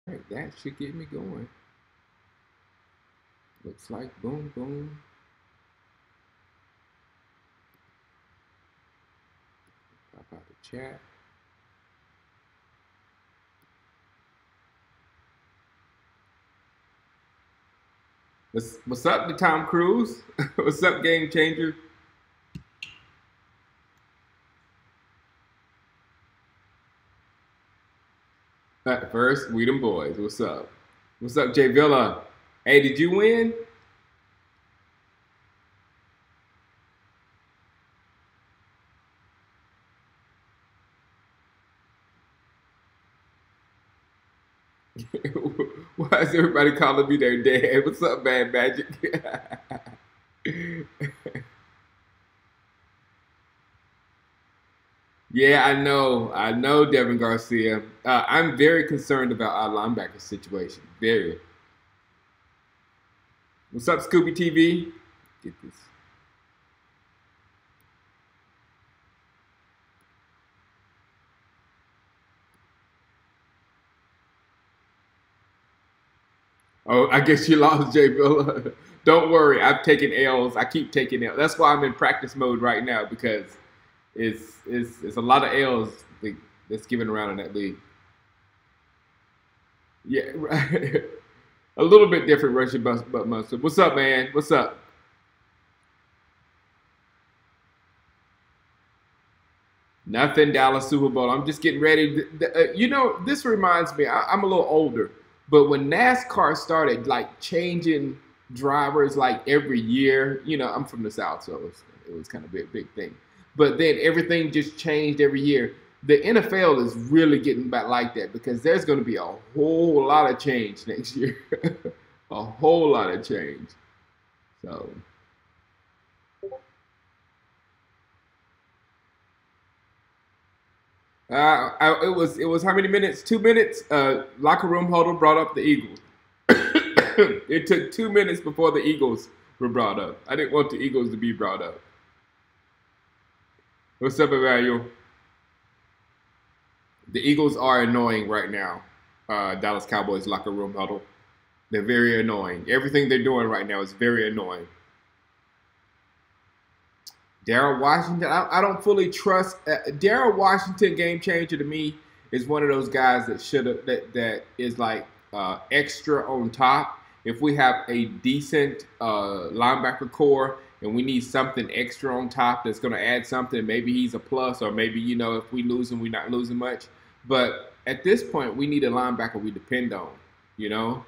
right, that should get me going. Looks like boom, boom. Pop out the chat. What's up to Tom Cruise? What's up, Game Changer? First, we them boys. What's up? What's up, Jay Villa? Hey, did you win? Why is everybody calling me their dad? What's up, Bad Magic? Yeah, I know. I know, Devin Garcia. I'm very concerned about our linebacker situation. Very. What's up, Scooby TV? Get this. Oh, I guess you lost, Jay Villa. Don't worry, I've taken L's. I keep taking L's. That's why I'm in practice mode right now because it's a lot of L's that's given around in that league. Yeah, right. A little bit different Russian butt muscle. What's up, man? What's up? Nothing Dallas Super Bowl. I'm just getting ready. This reminds me. I'm a little older, but when NASCAR started like changing drivers like every year, I'm from the South, so it was kind of a big thing. But then everything just changed every year. The NFL is really getting back like that because there's going to be a whole lot of change next year, a whole lot of change. So it was how many minutes? 2 minutes. Locker room huddle brought up the Eagles. It took 2 minutes before the Eagles were brought up. I didn't want the Eagles to be brought up. What's up, Emmanuel? The Eagles are annoying right now. Dallas Cowboys locker room huddle. They're very annoying. Everything they're doing right now is very annoying. Daryl Washington, I don't fully trust. Daryl Washington, game changer to me, is one of those guys that should have that is like extra on top. If we have a decent linebacker core and we need something extra on top that's going to add something, maybe he's a plus, or maybe if we lose him, we're not losing much. But at this point, we need a linebacker we depend on, you know,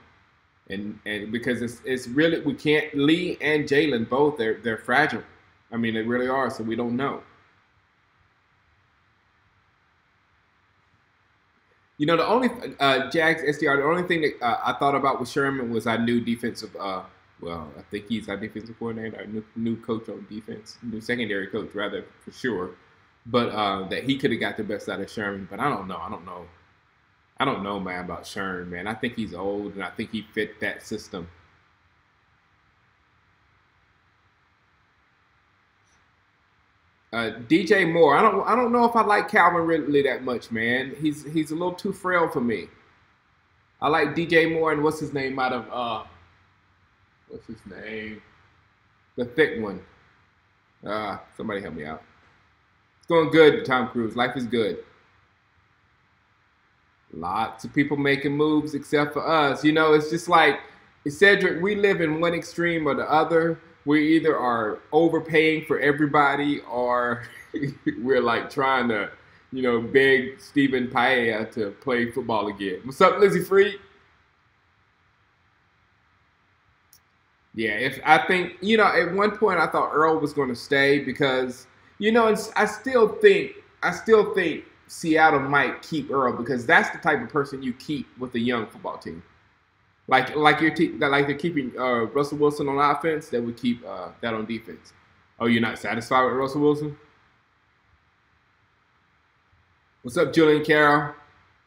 and because it's really we can't Lee and Jalen both they're fragile. I mean, they really are. So we don't know. The only Jags SDR. The only thing that I thought about with Sherman was our new defensive. Well, I think he's our defensive coordinator, our new coach on defense, new secondary coach rather for sure. But that he could have got the best out of Sherman. But I don't know. I don't know, man, about Sherman, man. I think he's old, and I think he fit that system. DJ Moore. I don't know if I like Calvin Ridley that much, man. He's a little too frail for me. I like DJ Moore and what's his name out of what's his name? The thick one. Somebody help me out. It's going good, Tom Cruise. Life is good. Lots of people making moves except for us. It's just like Cedric, we live in one extreme or the other. We either are overpaying for everybody or we're like trying to, beg Stephen Paella to play football again. What's up, Lizzie Freed? Yeah, if I think, at one point I thought Earl was going to stay because, and I still think Seattle might keep Earl because that's the type of person you keep with a young football team. Like they're keeping Russell Wilson on offense, they would keep that on defense. Oh, you're not satisfied with Russell Wilson? What's up, Julian Carroll?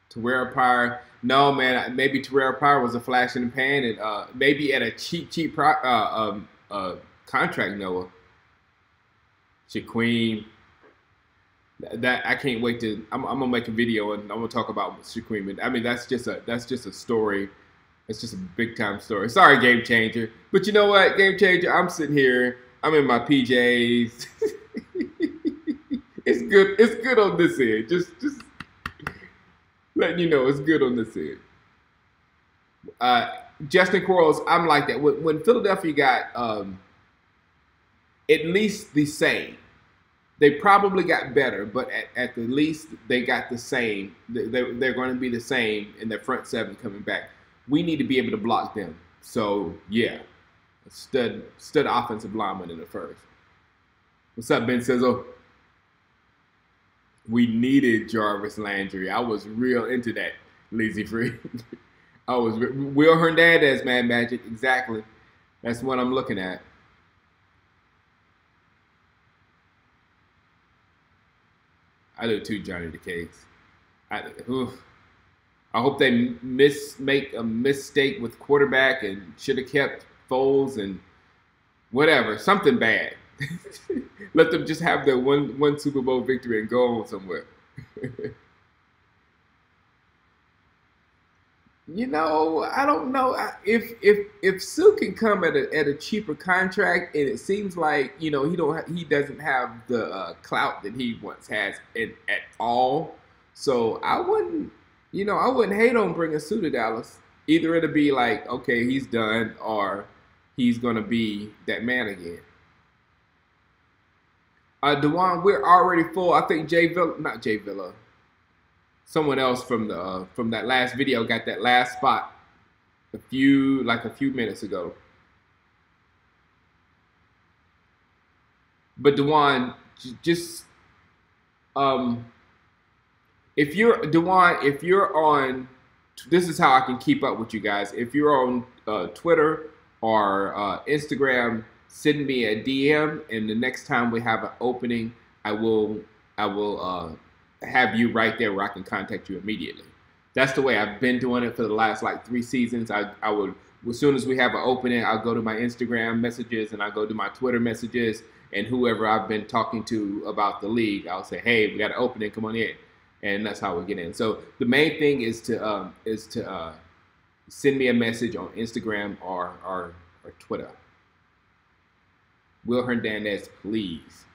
Terrell Pryor. No, man. Maybe Terrell Pryor was a flash in the pan, and maybe at a cheap contract. Noah Shaquem. That I can't wait to. I'm gonna make a video and I'm gonna talk about Shaquem. I mean, that's just a story. It's just a big time story. Sorry, game changer. But you know what, game changer? I'm sitting here. I'm in my PJs. It's good. It's good on this end. Just letting you know, it's good on this end. Uh, Justin Quarles, I'm like that. When Philadelphia got at least the same. They probably got better, but at the least they got the same. They're going to be the same in their front seven coming back. We need to be able to block them. So yeah, stud offensive lineman in the first. What's up, Ben Sizzle? We needed Jarvis Landry. I was real into that, Lazy Free. I was Will Hernandez, Mad Magic, exactly. That's what I'm looking at. I do too, Johnny the Case. I hope they make a mistake with quarterback and should have kept Foles and whatever, something bad. Let them just have their one Super Bowl victory and go on somewhere. You know, I don't know if Sue can come at a cheaper contract, and it seems like he doesn't have the clout that he once has at all. So I wouldn't hate on bringing Sue to Dallas. Either it'll be like, okay, he's done, or he's gonna be that man again. Dewan, we're already full. I think not Jay Villa. Someone else from that last video got that last spot a few minutes ago. But Dewan, just if you're on, this is how I can keep up with you guys. If you're on Twitter or Instagram, send me a DM, and the next time we have an opening, I will have you right there where I can contact you immediately. That's the way I've been doing it for the last 3 seasons. I would, as soon as we have an opening, I'll go to my Instagram messages and I'll go to my Twitter messages, and whoever I've been talking to about the league, I'll say, hey, we got an opening, come on in. And that's how we get in. So the main thing is to send me a message on Instagram or Twitter. Will Hernandez, please.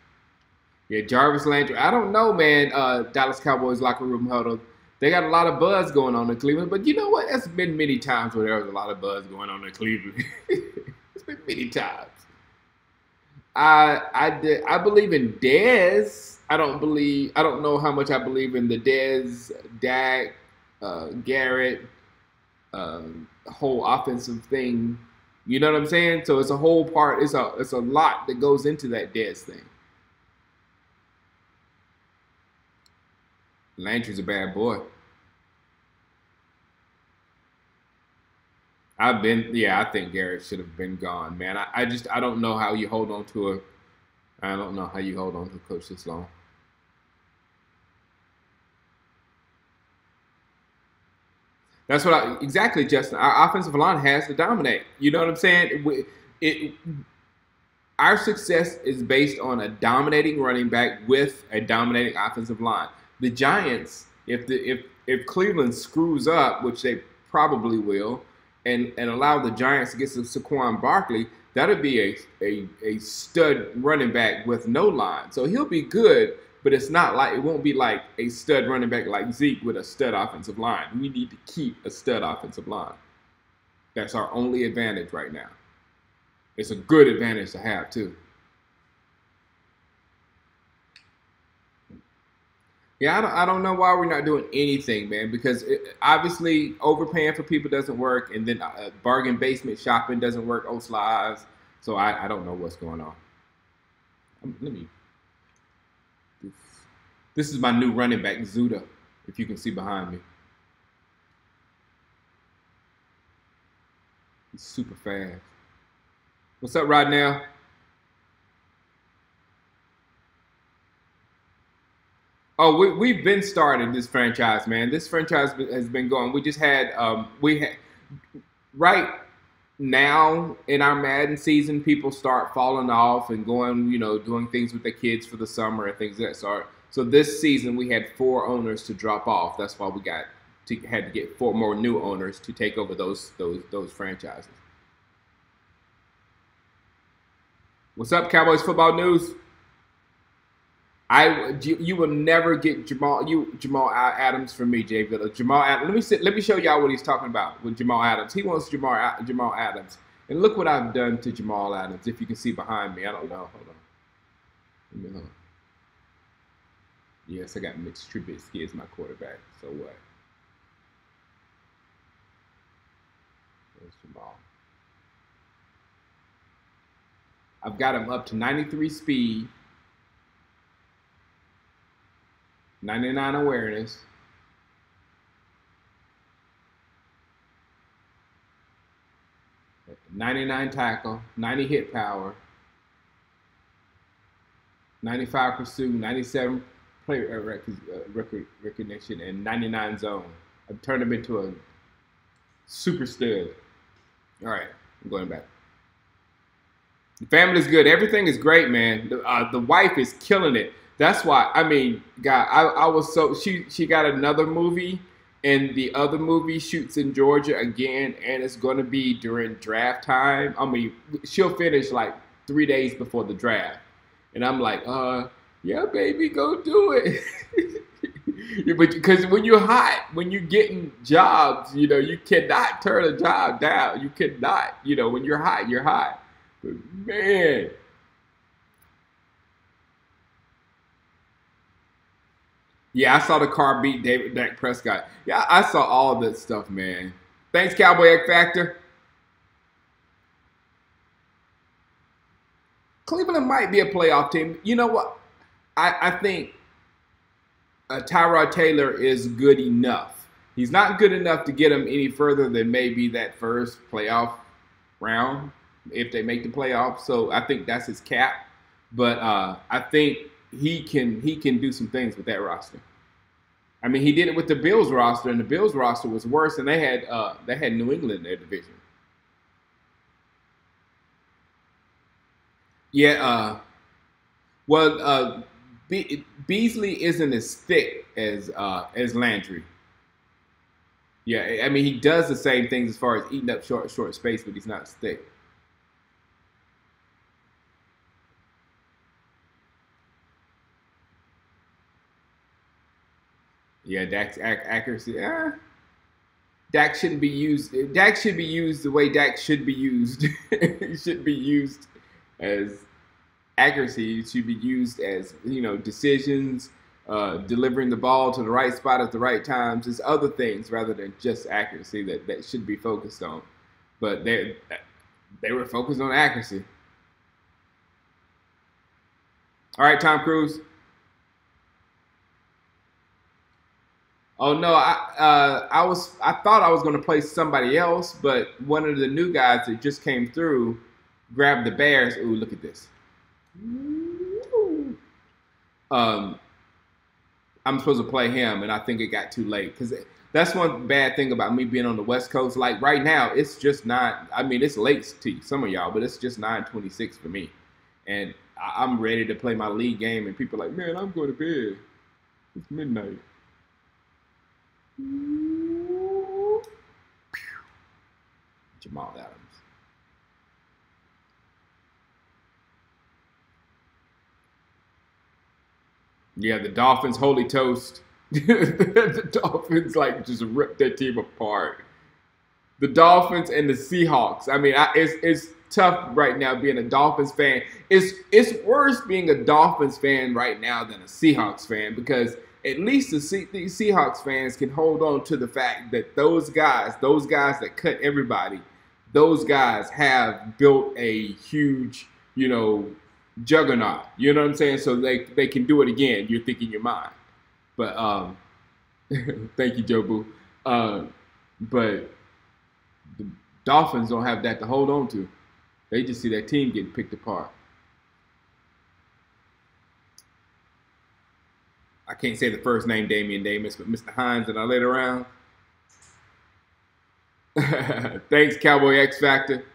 Yeah, Jarvis Landry. I don't know, man. Dallas Cowboys locker room huddle. They got a lot of buzz going on in Cleveland, but you know what? There's been many times where there was a lot of buzz going on in Cleveland. It's been many times. I believe in Dez. I don't know how much I believe in the Dez, Dak, Garrett, whole offensive thing. You know what I'm saying? So it's a whole part. It's a lot that goes into that Dez thing. Landry's a bad boy. I think Garrett should have been gone, man. I don't know how you hold on to I don't know how you hold on to a coach this long. That's exactly, Justin. Our offensive line has to dominate. You know what I'm saying? Our success is based on a dominating running back with a dominating offensive line. The Giants, if Cleveland screws up, which they probably will, and allow the Giants to get some Saquon Barkley, that'll be a stud running back with no line. So he'll be good, but it won't be like a stud running back like Zeke with a stud offensive line. We need to keep a stud offensive line. That's our only advantage right now. It's a good advantage to have too. Yeah, I don't know why we're not doing anything, man, because obviously overpaying for people doesn't work, and then bargain basement shopping doesn't work, slides. So I don't know what's going on. This is my new running back, Zuda, if you can see behind me. He's super fast. What's up right now? Oh, we've been starting this franchise, man. This franchise has been going. We just had right now in our Madden season, people start falling off and going, doing things with their kids for the summer and things of that sort. So this season we had 4 owners to drop off. That's why we had to get 4 more new owners to take over those franchises. What's up, Cowboys football news? You will never get Jamal Adams from me, Jay Villa. Jamal Adams. Let me show y'all what he's talking about with Jamal Adams. He wants Jamal Adams, and look what I've done to Jamal Adams. If you can see behind me, I don't know. Hold on. Let me know. Yes, I got Mitch Trubisky as my quarterback. So what? There's Jamal. I've got him up to 93 speed. 99 awareness. .99 tackle, 90 hit power, 95 pursuit, 97 play recognition, and 99 zone. I've turned him into a super stud. All right, I'm going back. The family's good. Everything is great, man. The wife is killing it. That's why, I mean, God, I was so, she got another movie, and the other movie shoots in Georgia again, and it's going to be during draft time. I mean, she'll finish like 3 days before the draft. And I'm like, yeah, baby, go do it. Because when you're hot, when you're getting jobs, you know, you cannot turn a job down. You cannot, you know, when you're hot, you're hot. But man. Yeah, I saw the car beat Dak Prescott. Yeah, I saw all of that stuff, man. Thanks, Cowboy X Factor. Cleveland might be a playoff team. You know what? I think Tyrod Taylor is good enough. He's not good enough to get him any further than maybe that first playoff round if they make the playoffs. So I think that's his cap. But I think he can do some things with that roster. I mean, he did it with the Bills roster, and the Bills roster was worse, and they had New England in their division. Yeah. Well, Beasley isn't as thick as Landry. Yeah, I mean, he does the same things as far as eating up short space, but he's not as thick. Yeah, Dak's accuracy. Dak shouldn't be used. Dak should be used the way Dak should be used. He should be used as accuracy. It should be used as, you know, decisions, delivering the ball to the right spot at the right times. There's other things rather than just accuracy that should be focused on. But they were focused on accuracy. All right, Tom Cruise. Oh no, I thought I was going to play somebody else, but one of the new guys that just came through grabbed the Bears. Ooh, look at this. I'm supposed to play him, and I think it got too late because that's one bad thing about me being on the West Coast. Like right now, it's just not. I mean, it's late to some of y'all, but it's just 9:26 for me, and I'm ready to play my league game. And people are like, man, I'm going to bed. It's midnight. Jamal Adams. Yeah, the Dolphins, holy toast. The Dolphins like just ripped that team apart. The Dolphins and the Seahawks. I mean, it's tough right now being a Dolphins fan. It's worse being a Dolphins fan right now than a Seahawks fan because at least the Seahawks fans can hold on to the fact that those guys that cut everybody, those guys have built a huge, you know, juggernaut. You know what I'm saying? So they can do it again. You're thinking your mind. But thank you, Joe Boo. But the Dolphins don't have that to hold on to. They just see that team getting picked apart. I can't say the first name, Damian Davis, but Mr. Hines and I laid around. Thanks, Cowboy X Factor.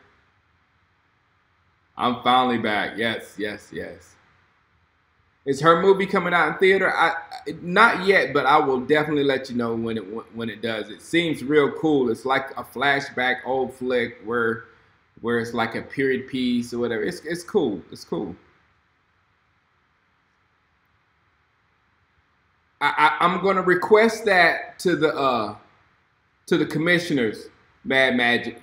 I'm finally back. Yes, yes, yes. Is her movie coming out in theater? Not yet, but I will definitely let you know when it does. It seems real cool. It's like a flashback old flick where it's like a period piece or whatever. It's cool. It's cool. I'm going to request that to the commissioners, Mad Magic,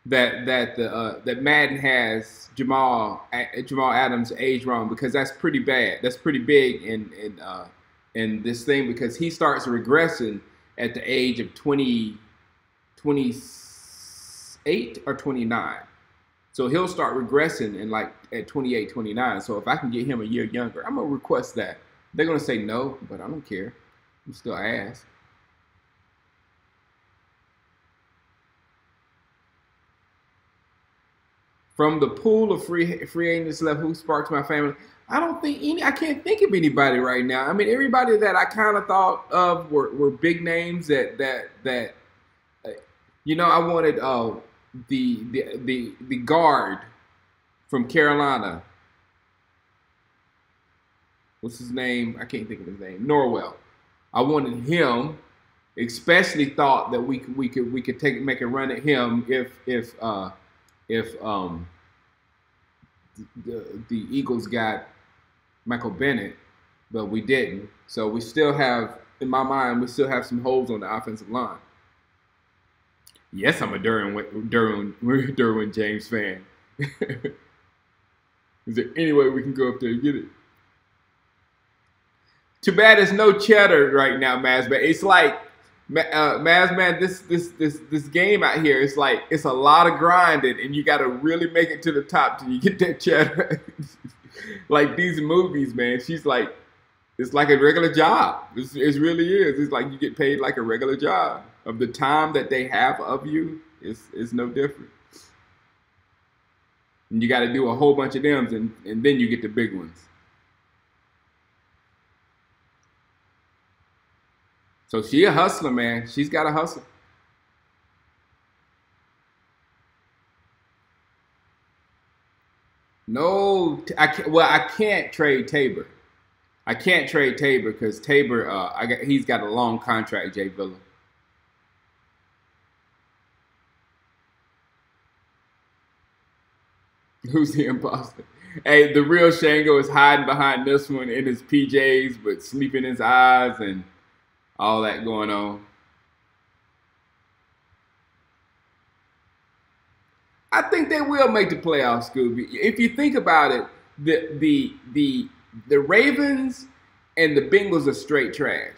that Madden has Jamal Adams age wrong, because that's pretty bad. That's pretty big in this thing, because he starts regressing at the age of 28 or 29. So he'll start regressing in like at 28, 29. So if I can get him a year younger, I'm gonna request that. They're gonna say no, but I don't care. I'm still ask. From the pool of free agents left, who sparks my family? I don't think any. I can't think of anybody right now. I mean, everybody that I kind of thought of were big names that uh, I wanted the guard from Carolina. What's his name? I can't think of his name. Norwell. I wanted him. Especially thought that we could make a run at him if the Eagles got Michael Bennett, but we didn't. So we still have, in my mind, we still have some holes on the offensive line. Yes, I'm a Derwin James fan. Is there any way we can go up there and get it? Too bad there's no cheddar right now, Mazman. It's like, Mazman, this game out here, it's like, it's a lot of grinding, and you got to really make it to the top till you get that cheddar. Like these movies, man, she's like, it's like a regular job. It really is. It's like you get paid like a regular job. Of the time that they have of you, it's no different. And you got to do a whole bunch of them, and then you get the big ones. So she a hustler, man. She's got to hustle. No, I can't trade Tabor. I can't trade Tabor because Tabor, he's got a long contract, Jay Villa. Who's the imposter? Hey, the real Shango is hiding behind this one in his PJs, but sleeping his eyes and all that going on. I think they will make the playoffs, Scooby. If you think about it, the Ravens and the Bengals are straight trash.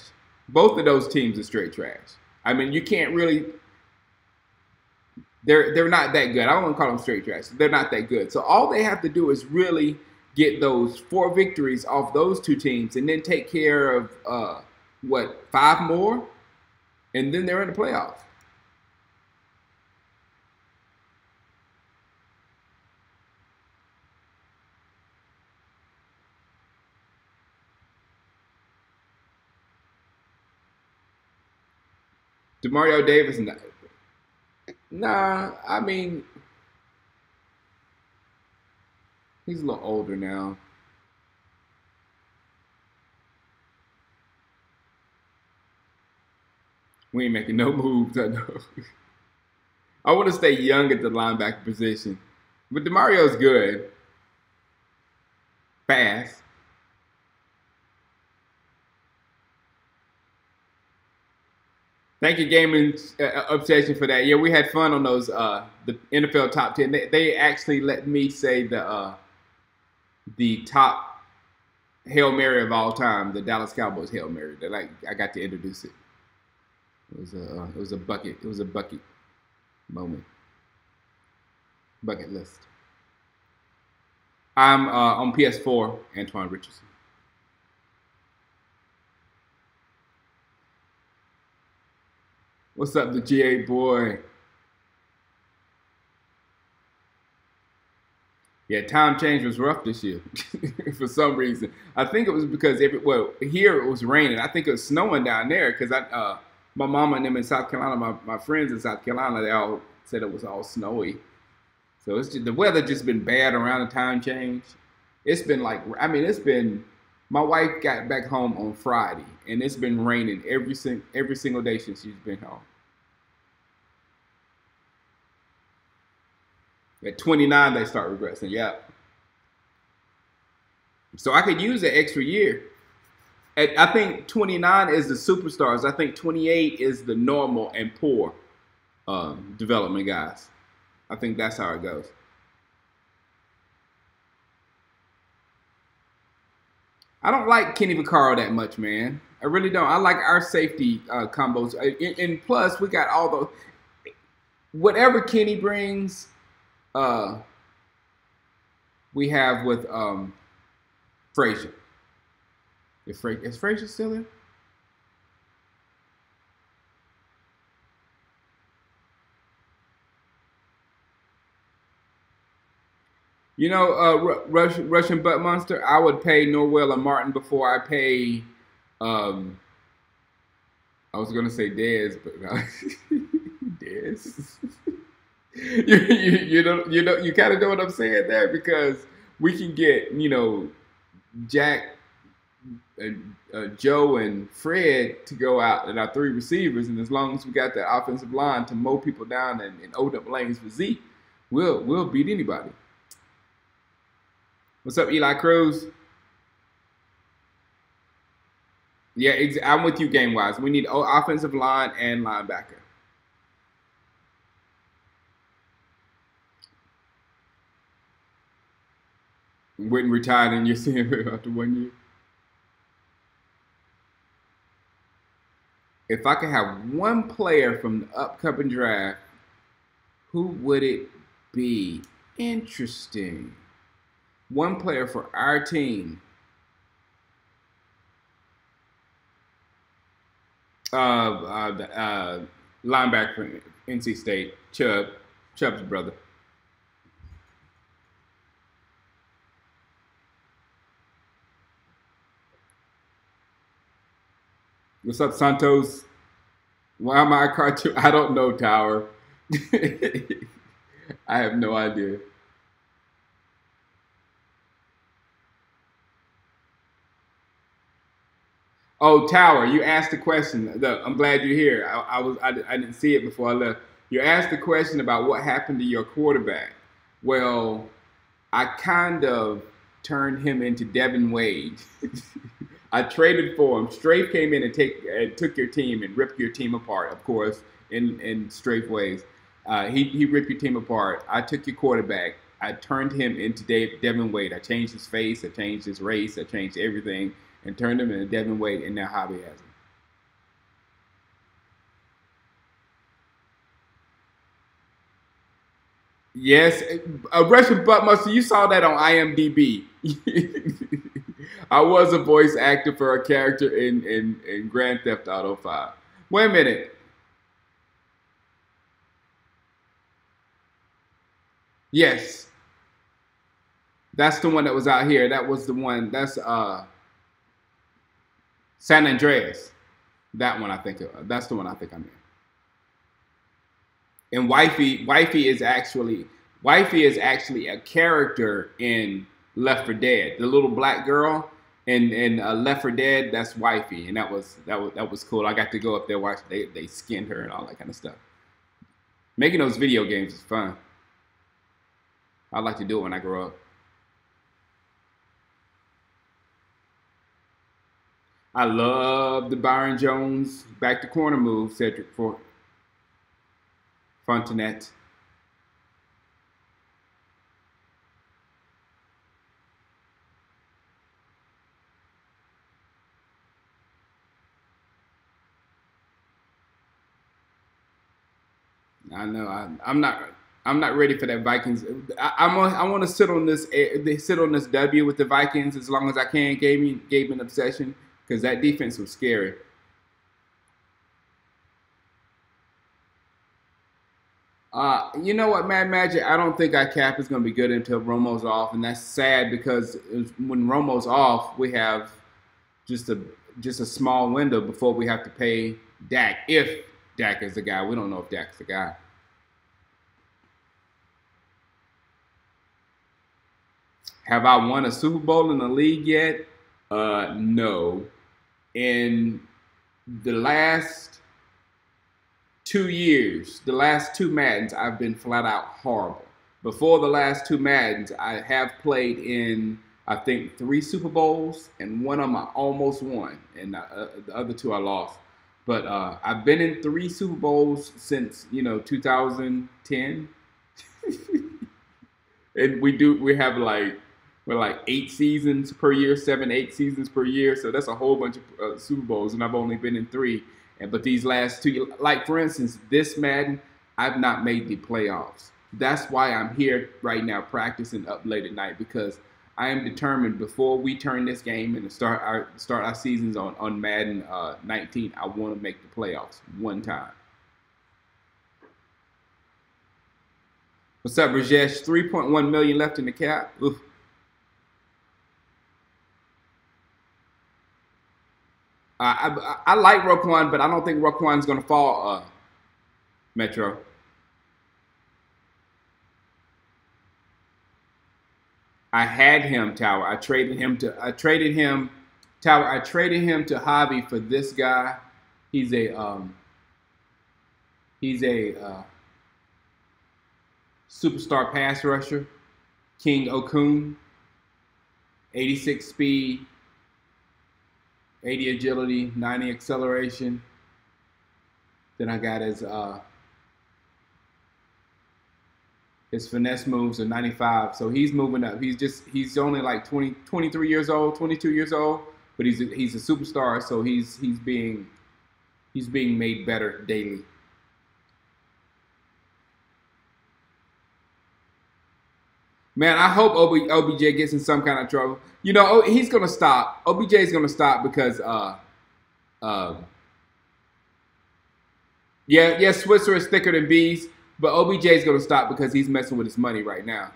Both of those teams are straight trash. I mean, you can't really. They're not that good. I don't want to call them straight trash. They're not that good. So all they have to do is really get those 4 victories off those 2 teams, and then take care of 5 more, and then they're in the playoffs. Demario Davis, nah. I mean, he's a little older now. We ain't making no moves, I know. I want to stay young at the linebacker position. But DeMario's good. Fast. Thank you, Gaming Obsession, for that. Yeah, we had fun on those, the NFL Top 10. They actually let me say the top Hail Mary of all time, the Dallas Cowboys Hail Mary. I got to introduce it. It was a bucket. It was a bucket moment. Bucket list. I'm on PS4, Antoine Richardson. What's up, the GA boy? Yeah, time change was rough this year for some reason. I think it was because here it was raining. I think it was snowing down there because my mama and them in South Carolina, my friends in South Carolina, they all said it was all snowy. So the weather just been bad around the time change. It's been like, I mean, it's been My wife got back home on Friday, and it's been raining every single day since she's been home. At 29, they start regressing. Yeah. So I could use an extra year. I think 29 is the superstars. I think 28 is the normal and poor development guys. I think that's how it goes. I don't like Kenny Vaccaro that much, man. I really don't. I like our safety combos. And plus, we got all the whatever Kenny brings, we have with Frazier. Is Frazier still there? You know, Russian butt monster. I would pay Norwell and Martin before I pay. I was gonna say Dez, but Dez. You kind of know what I'm saying there, because we can get Jack, Joe, and Fred to go out and our three receivers, and as long as we got the offensive line to mow people down and open up lanes for Zeke, we'll beat anybody. What's up, Eli Cruz? Yeah, I'm with you game-wise. We need offensive line and linebacker. Witten retired and you're seeing him after 1 year. If I could have one player from the upcoming draft, who would it be? Interesting. One player for our team. Linebacker from NC State, Chubb's brother. What's up, Santos? Why am I a cartoon? I don't know, Tower. I have no idea. Oh, Tower, you asked the question. I'm glad you're here. I didn't see it before I left. You asked the question about what happened to your quarterback. Well, I kind of turned him into Devin Wade. I traded for him. Strafe came in and took your team and ripped your team apart, of course, in Strafe ways. He ripped your team apart. I took your quarterback. I turned him into Devin Wade. I changed his face. I changed his race. I changed everything and turned him into Devin Wade, and now Javi has him. Yes, a Russian butt muscle. You saw that on IMDb. I was a voice actor for a character in Grand Theft Auto 5. Wait a minute. Yes, that's the one that was out here. That was the one. That's San Andreas. That one I think. That's the one I think I'm in. And Wifey is actually a character in Left 4 Dead. The little black girl in Left 4 Dead. That's Wifey, and that was cool. I got to go up there watch. They skinned her and all that kind of stuff. Making those video games is fun. I'd like to do it when I grow up. I love the Byron Jones back to corner move, Cedric Fontenette. I know I'm not ready for that Vikings. I want to sit on this W with the Vikings as long as I can. Gave me an obsession because that defense was scary. You know what, Mad Magic? I don't think our cap is going to be good until Romo's off, and that's sad because when Romo's off, we have just a small window before we have to pay Dak. If Dak is the guy, we don't know if Dak's the guy. Have I won a Super Bowl in the league yet? No. In the last 2 years, the last two Maddens, I've been flat out horrible. Before the last two Maddens, I have played in, I think, 3 Super Bowls, and one of them I almost won, and the other two I lost. But I've been in 3 Super Bowls since 2010, and we have like we're like 8 seasons per year, 7, 8 seasons per year. So that's a whole bunch of Super Bowls, and I've only been in 3. But these last 2, like for instance, this Madden, I've not made the playoffs. That's why I'm here right now practicing up late at night, because I am determined before we turn this game and start our seasons on Madden 19. I want to make the playoffs one time. What's up, Rajesh? 3.1 million left in the cap. Oof. I like Roquan, but I don't think Roquan's going to fall, Metro. I had him, Tower. I traded him, Tower. I traded him to Javi for this guy. He's a superstar pass rusher, King Okun, 86 speed, 80 agility, 90 acceleration. Then I got his finesse moves are 95. So he's moving up. He's only like 23 years old, 22 years old, but he's a superstar. So he's being made better daily. Man, I hope OBJ gets in some kind of trouble. He's gonna stop. OBJ is gonna stop because yeah, Switzer is thicker than bees, but OBJ is gonna stop because he's messing with his money right now.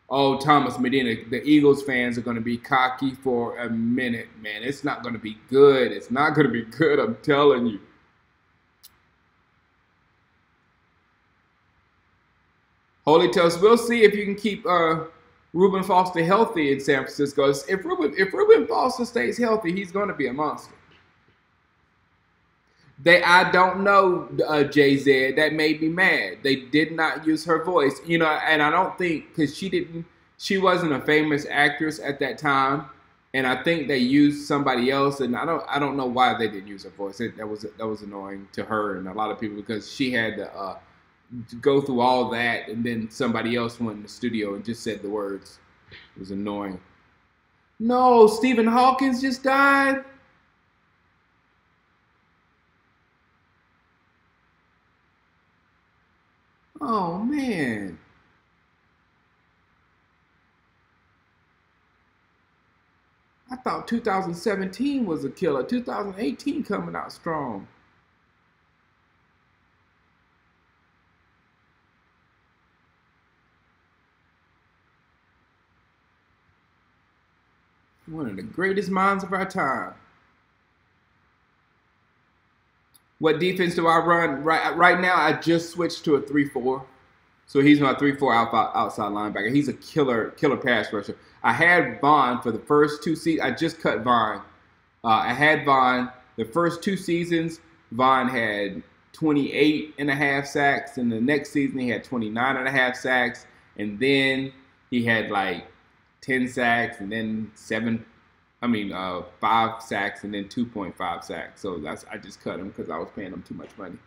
Oh, Thomas Medina, the Eagles fans are gonna be cocky for a minute, man. It's not gonna be good. It's not gonna be good, I'm telling you. Holy Toast, we'll see if you can keep Reuben Foster healthy in San Francisco. If Reuben Foster stays healthy, he's going to be a monster. I don't know, Jay-Z. That made me mad. They did not use her voice, and I don't think because she wasn't a famous actress at that time, and I think they used somebody else, and I don't know why they didn't use her voice. That was annoying to her and a lot of people because she had to go through all that, and then somebody else went in the studio and just said the words. It was annoying. No, Stephen Hawkins just died. Oh man. I thought 2017 was a killer. 2018 coming out strong. One of the greatest minds of our time. What defense do I run? Right now, I just switched to a 3-4. So he's my 3-4 outside linebacker. He's a killer pass rusher. I had Vaughn for the first 2 seasons. I just cut Vaughn. I had Vaughn the first 2 seasons. Vaughn had 28.5 sacks. And the next season, he had 29.5 sacks. And then he had like 10 sacks, and then 5 sacks, and then 2.5 sacks. So I just cut him because I was paying him too much money.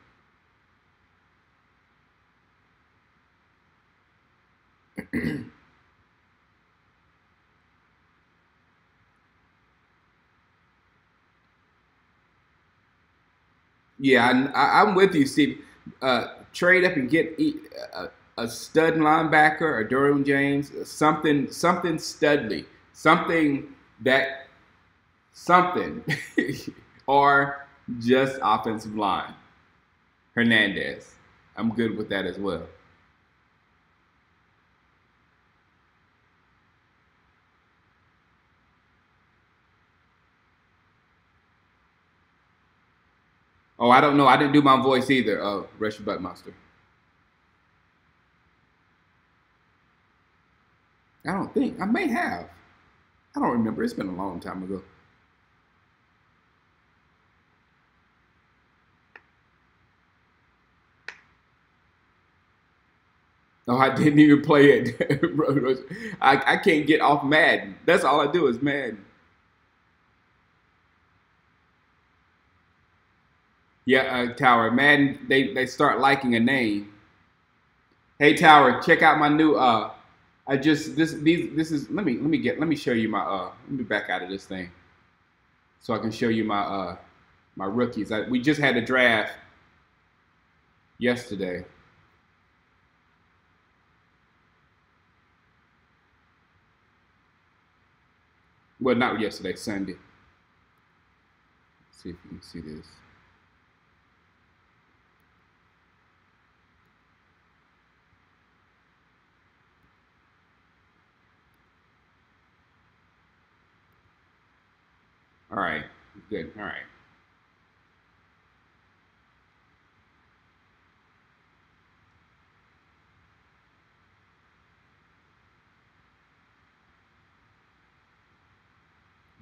Yeah, I'm with you, Steve. Trade up and get a stud linebacker, a Derwin James, something studly, something, or just offensive line. Hernandez. I'm good with that as well. Oh, I don't know. I didn't do my voice either, Rush Buttmonster. I don't think. I may have. I don't remember. It's been a long time ago. No, I didn't even play it. I can't get off Madden. That's all I do is Madden. Yeah, Tower. Madden, they start liking a name. Hey Tower, check out my new I just this is let me show you my let me back out of this thing so I can show you my rookies. We just had a draft yesterday. Well, not yesterday, Sunday. Let's see if you can see this. All right, good. All right.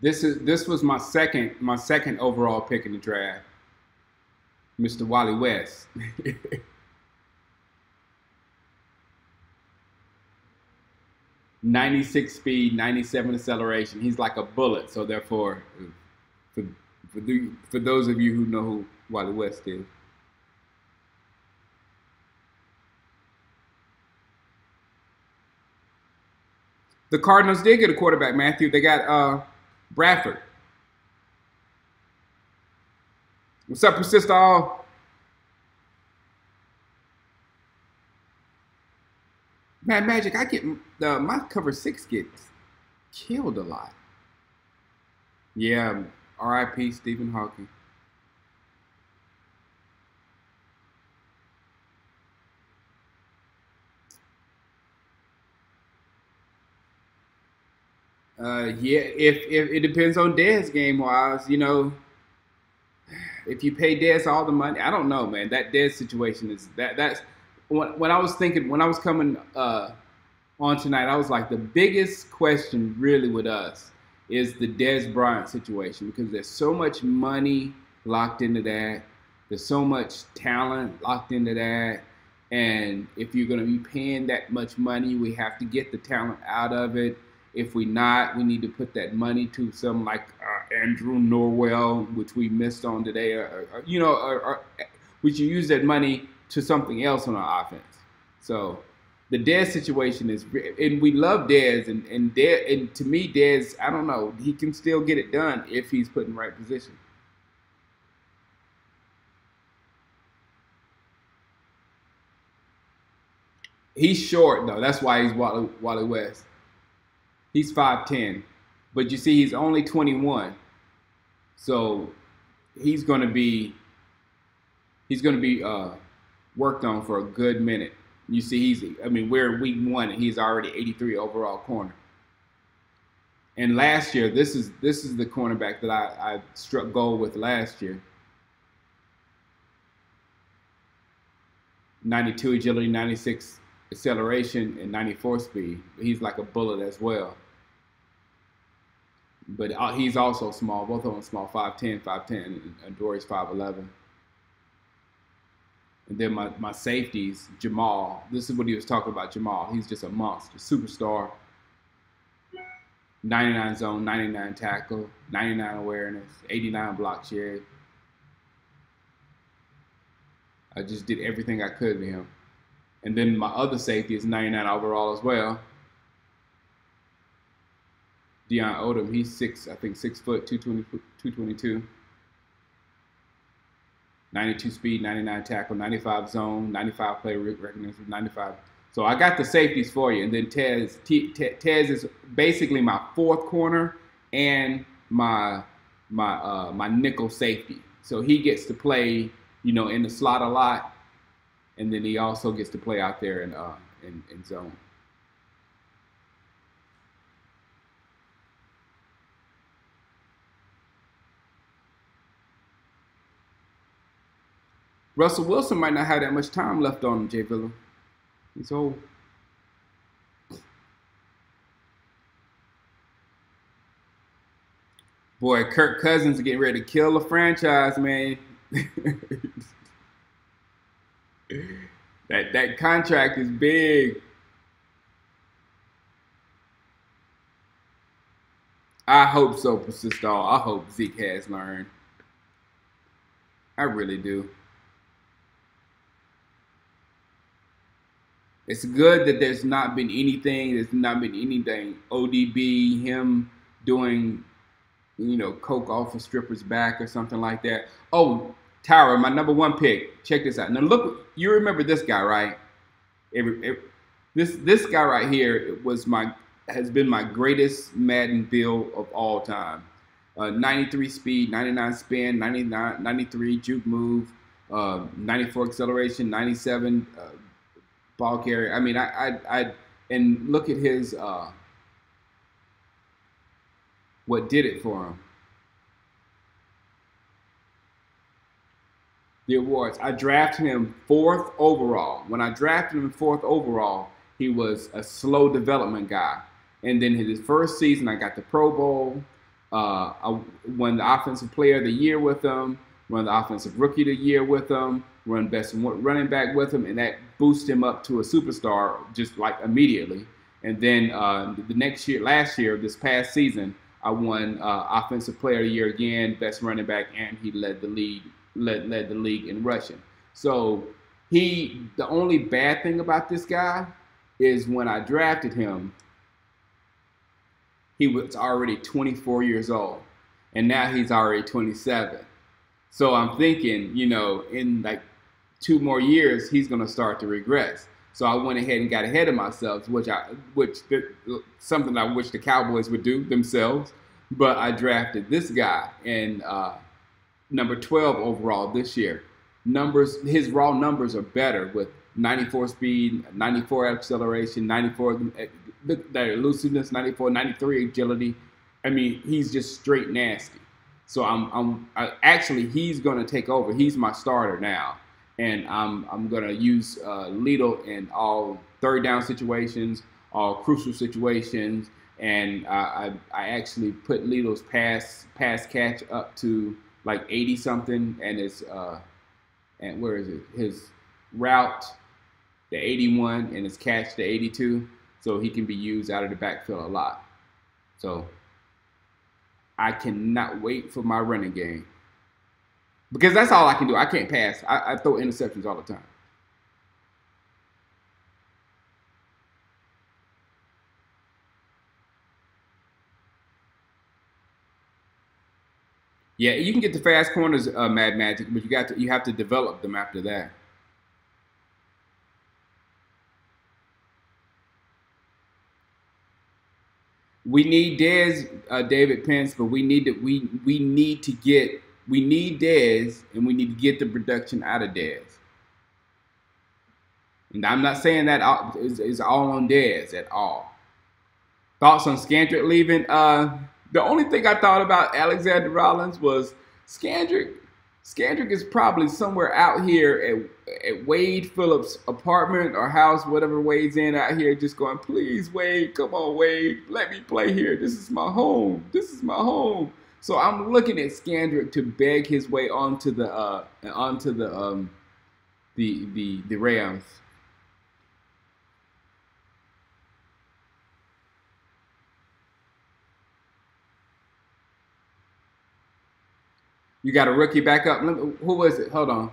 This was my second overall pick in the draft, Mr. Wally West. 96 speed, 97 acceleration. He's like a bullet. So therefore, for for those of you who know who Wally West is, the Cardinals did get a quarterback, Matthew. They got Bradford. What's up, persist all? Man, Magic, I get my cover six gets killed a lot. Yeah, R.I.P. Stephen Hawking. Yeah, if it depends on Dez game wise, if you pay Dez all the money, I don't know, man. That Dez situation is that's when I was thinking when I was coming on tonight, I was like, the biggest question really with us is the Dez Bryant situation because there's so much money locked into that. There's so much talent locked into that. And if you're going to be paying that much money, we have to get the talent out of it. If we not, we need to put that money to some like Andrew Norwell, which we missed on today, or we should use that money to something else on our offense. So the Dez situation is, and we love Dez, and to me, Dez, I don't know, he can still get it done if he's put in the right position. He's short though. That's why he's Wally West. He's 5'10", but you see, he's only 21, so he's going to be worked on for a good minute. You see, we're in week one, and he's already 83 overall corner. And last year, this is the cornerback that I struck gold with last year. 92 agility, 96 acceleration, and 94 speed. He's like a bullet as well. But he's also small. Both of them small, 5'10", and Dory's 5'11". And then my safeties, Jamal. This is what he was talking about, Jamal. He's just a monster, superstar. 99 zone, 99 tackle, 99 awareness, 89 block share. I just did everything I could with him. And then my other safety is 99 overall as well. Deion Odom, he's 6 foot, 222. 92 speed, 99 tackle, 95 zone, 95 play recognition, 95. So I got the safeties for you. And then Tez is basically my fourth corner and my nickel safety. So he gets to play, in the slot a lot. And then he also gets to play out there in zone. Russell Wilson might not have that much time left on him, Jay Villa. He's old. Boy, Kirk Cousins is getting ready to kill the franchise, man. That contract is big. I hope so, Persistall. I hope Zeke has learned. I really do. It's good that there's not been anything. There's not been anything. ODB, him doing, coke off a stripper's back or something like that. Oh, Tyra, my number one pick. Check this out. Now look, you remember this guy, right? This guy right here has been my greatest Madden build of all time. 93 speed, 99 spin, 93 juke move, 94 acceleration, 97 ball carrier. I mean, and look at his what did it for him. The awards. I drafted him 4th overall. When I drafted him 4th overall, he was a slow development guy. And then his first season, I got the Pro Bowl. I won the Offensive Player of the Year with him. Won the Offensive Rookie of the Year with him. Won Best Running Back with him, and that boosted him up to a superstar just like immediately. And then last year, this past season, I won Offensive Player of the Year again, Best Running Back, and he led the league in rushing. So the only bad thing about this guy is when I drafted him, he was already 24 years old, and now he's already 27. So I'm thinking, in like 2 more years, he's going to start to regress. So I went ahead and got ahead of myself, something I wish the Cowboys would do themselves. But I drafted this guy and number 12 overall this year. His raw numbers are better with 94 speed, 94 acceleration, 94 the elusiveness, 94, 93 agility. I mean, he's just straight nasty. So actually he's going to take over. He's my starter now, and I'm going to use Lidl in all 3rd down situations, all crucial situations, and I actually put Lidl's pass catch up to like 80 something, and it's and where is it? His route the 81 and his catch the 82, so he can be used out of the backfield a lot. So I cannot wait for my running game, because that's all I can do. I can't pass. I throw interceptions all the time. Yeah, you can get the fast corners, Mad Magic, but you have to develop them after that. We need David Pence, but we need Dez, and we need to get the production out of Dez. And I'm not saying that is all on Dez at all. Thoughts on Scandrick leaving? The only thing I thought about Alexander Rollins was Scandrick. Scandrick is probably somewhere out here at Wade Phillips' apartment or house, whatever Wade's in out here, just going, please, Wade, come on, Wade, let me play here. This is my home. This is my home. So I'm looking at Scandrick to beg his way onto the Rams. You got a rookie back up. Who was it? Hold on.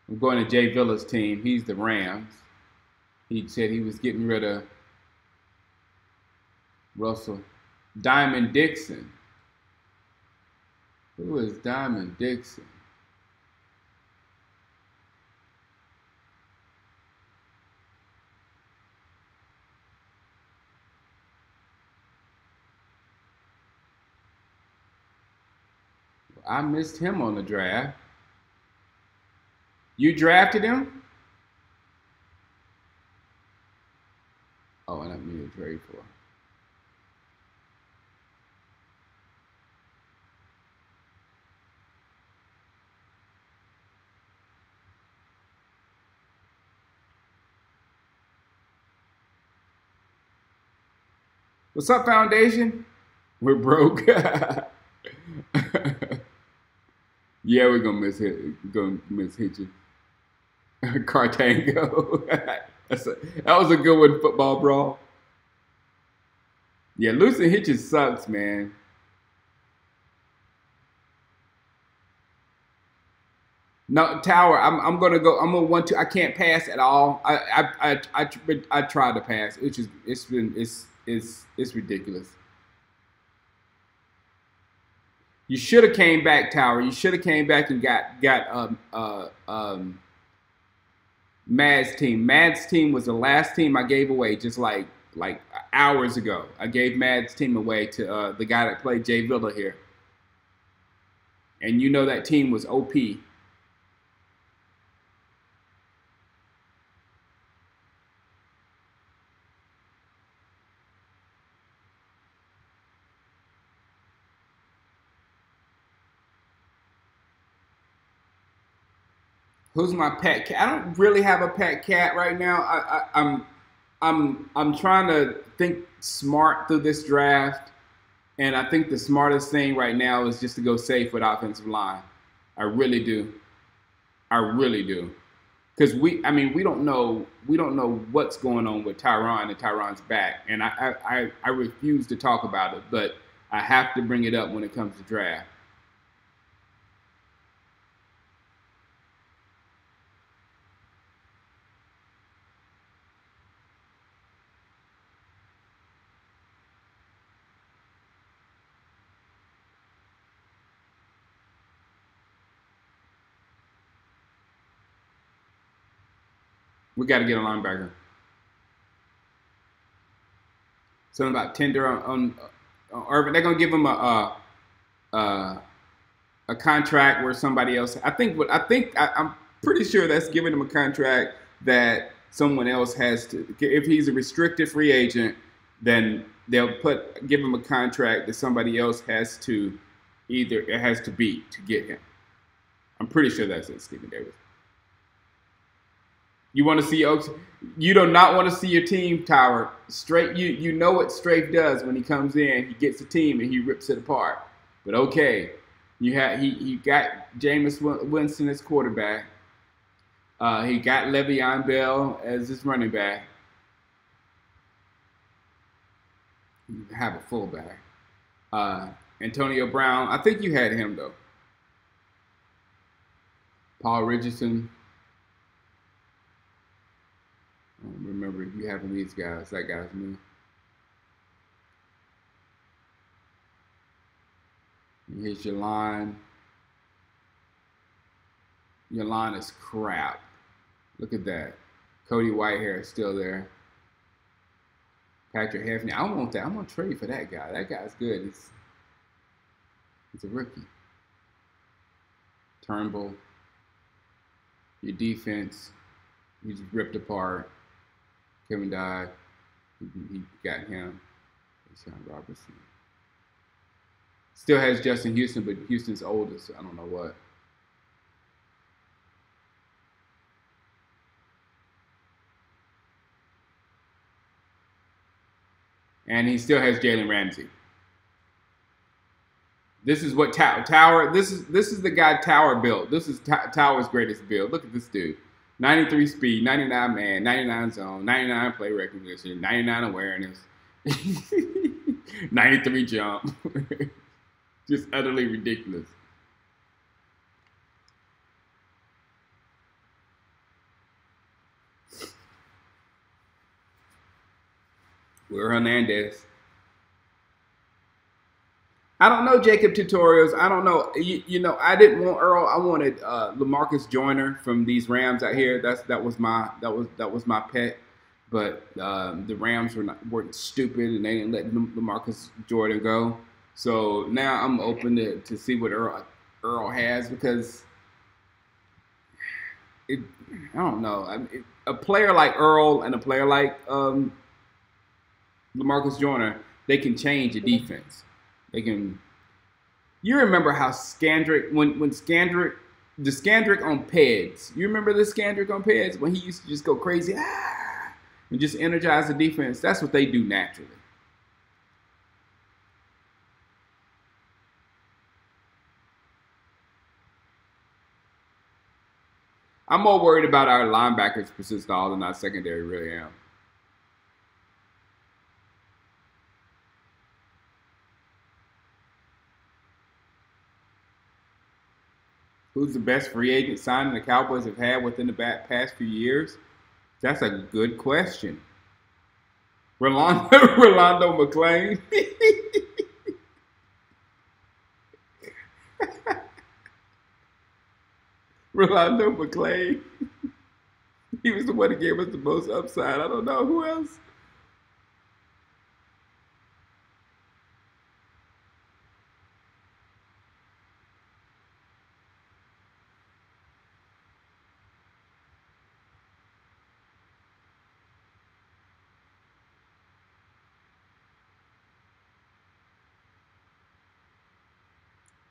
I'm going to Jay Villa's team. He's the Rams. He said he was getting rid of Russell. Diamond Dixon. Who is Diamond Dixon? I missed him on the draft. You drafted him? Oh, and I need to trade for. What's up, Foundation? We're broke. Yeah, we're gonna miss Hitches. Cartango. That was a good one, football brawl. Yeah, losing Hitches sucks, man. No, Tower. I'm gonna go. I'm gonna 1-2. I can't pass at all. I tried to pass. It's ridiculous. You should have came back, Tower. You should have came back and got Mad's team. Mad's team was the last team I gave away, just like hours ago. I gave Mad's team away to the guy that played Jay Villa here, and you know that team was OP. Who's my pet cat? I don't really have a pet cat right now. I'm trying to think smart through this draft, and I think the smartest thing right now is just to go safe with offensive line. I really do. I really do. Because we don't know what's going on with Tyron and Tyron's back, and I refuse to talk about it, but I have to bring it up when it comes to draft. We got to get a linebacker. Something about tender on Irvin. They're gonna give him a contract where somebody else. I'm pretty sure that's giving him a contract that someone else has to. If he's a restricted free agent, then they'll give him a contract that somebody else has to beat to get him. I'm pretty sure that's it, Stephen Davis. You want to see Oaks? You do not want to see your team tower straight. You know what Strafe does when he comes in. He gets the team and he rips it apart. But okay, he got Jameis Winston as quarterback. He got Le'Veon Bell as his running back. You have a fullback. Antonio Brown. I think you had him though. Paul Richardson. I don't remember you having these guys. That guy's new. Here's your line. Your line is crap. Look at that. Cody Whitehair is still there. Patrick Heffney. I want that. I'm gonna trade for that guy. That guy's good. He's a rookie. Turnbull. Your defense. You just ripped apart. Kevin died. He got him. Sean Robertson. Still has Justin Houston, but Houston's oldest. So I don't know what. And he still has Jalen Ramsey. This is what Tower. This is the guy Tower built. This is Tower's greatest build. Look at this dude. 93 speed, 99 man, 99 zone, 99 play recognition, 99 awareness, 93 jump. Just utterly ridiculous. Will Hernandez. I don't know Jacob tutorials. I don't know. You know, I didn't want Earl. I wanted LaMarcus Joyner from these Rams out here. That was my pet. But the Rams weren't stupid and they didn't let LaMarcus Jordan go. So now I'm open to see what Earl has because I don't know. A player like Earl and a player like LaMarcus Joyner, they can change a defense. They can. You remember how Scandrick when Scandrick on Peds. You remember the Scandrick on Peds when he used to just go crazy and just energize the defense. That's what they do naturally. I'm more worried about our linebackers per stall than our secondary. Really am. Who's the best free agent signing the Cowboys have had within the past few years? That's a good question. Rolando McClain. Rolando McClain. He was the one that gave us the most upside. I don't know who else.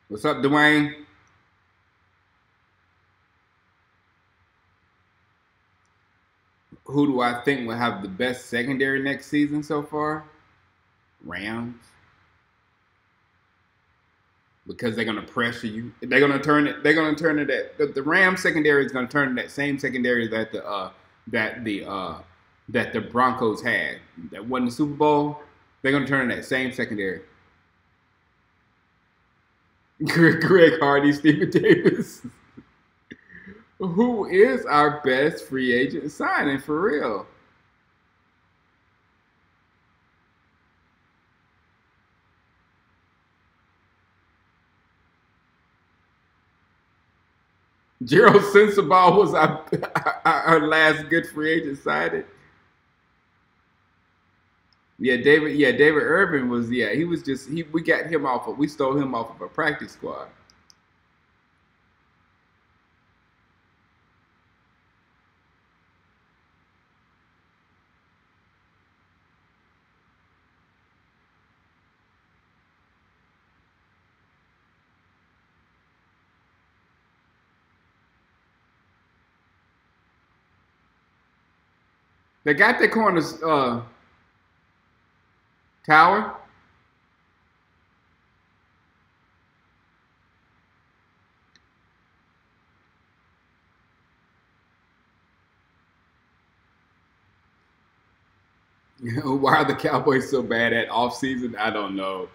What's up, Dwayne? Who do I think will have the best secondary next season so far? Rams. Because they're gonna pressure you. They're gonna turn it. They're gonna turn it. The Rams secondary is gonna turn that same secondary that the Broncos had that won the Super Bowl. They're gonna turn that same secondary. Greg Hardy, Stephen Davis. Who is our best free agent signing for real? Gerald Sensabaugh was our last good free agent signing. Yeah, David Urban was. Yeah, he was just. We got him off of. We stole him off of a practice squad. They got their corners. Tower. Why are the Cowboys so bad at off season? I don't know.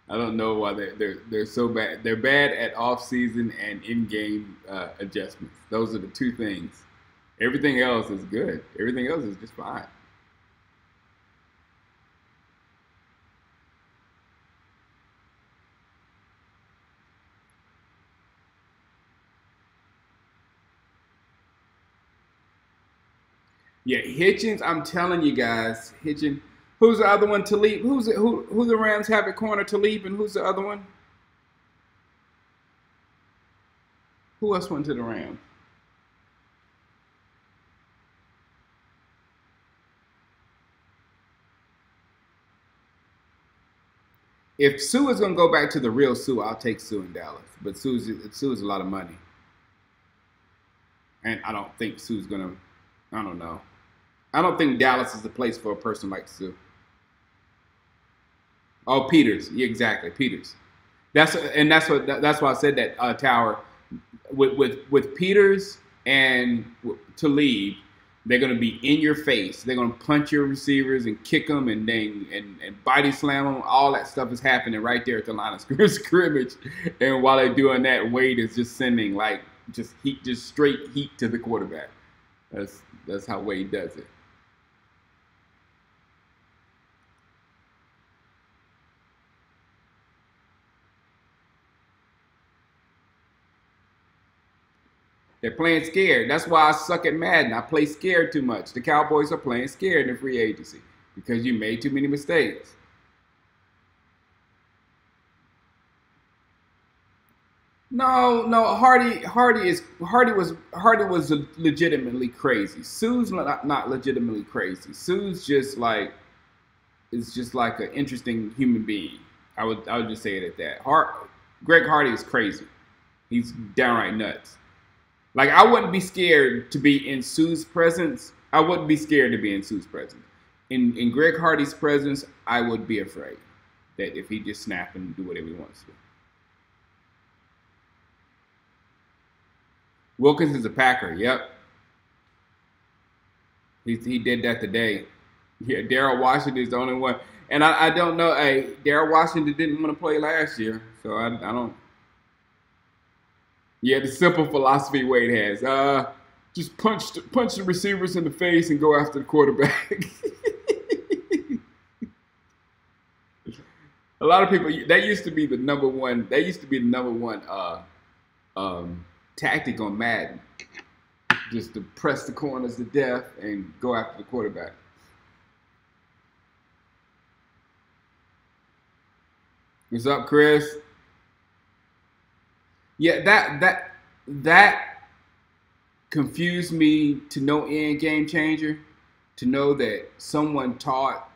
I don't know why they're so bad. They're bad at off season and in game adjustments. Those are the two things. Everything else is good. Everything else is just fine. Yeah, Hitchens. I'm telling you guys, Hitchens. Who's the other one? Talib. Who the Rams have at corner? Talib, and who's the other one? Who else went to the Rams? If Sue is gonna go back to the real Sue, I'll take Sue in Dallas. But Sue's a lot of money, and I don't think Sue's gonna. I don't know. I don't think Dallas is the place for a person like Sue. Oh, Peters. Yeah, exactly, Peters. That's why I said that Tower with Peters and to leave, they're going to be in your face. They're going to punch your receivers and kick them and body slam them. All that stuff is happening right there at the line of scrimmage. And while they're doing that, Wade is just sending like just straight heat to the quarterback. That's how Wade does it. They're playing scared. That's why I suck at Madden. I play scared too much. The Cowboys are playing scared in free agency because you made too many mistakes. No. Hardy was legitimately crazy. Sue's not legitimately crazy. Sue's just like is just like an interesting human being. I would just say it at that. Greg Hardy is crazy. He's downright nuts. Like I wouldn't be scared to be in Sue's presence. I wouldn't be scared to be in Sue's presence. In Greg Hardy's presence, I would be afraid that if he just snap and do whatever he wants to. Wilkins is a Packer. Yep, he did that today. Yeah, Daryl Washington is the only one, and I don't know. Hey, Daryl Washington didn't want to play last year, so I don't. Yeah, the simple philosophy Wade has. Just punch the receivers in the face and go after the quarterback. A lot of people that used to be the number one. That used to be the number one tactic on Madden, just to press the corners to death and go after the quarterback. What's up, Chris? Yeah, that confused me to no end. Game changer, to know that someone taught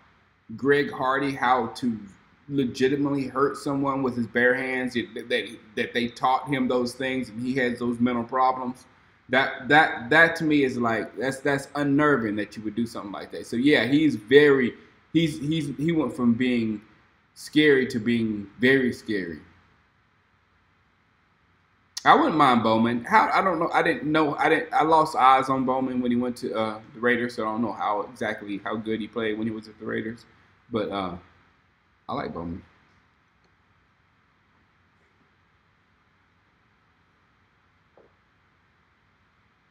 Greg Hardy how to legitimately hurt someone with his bare hands. That they taught him those things, and he has those mental problems. That to me is like that's unnerving that you would do something like that. So yeah, he went from being scary to being very scary. I wouldn't mind Bowman. How I don't know. I didn't know. I lost eyes on Bowman when he went to the Raiders, so I don't know how good he played when he was at the Raiders. But I like Bowman.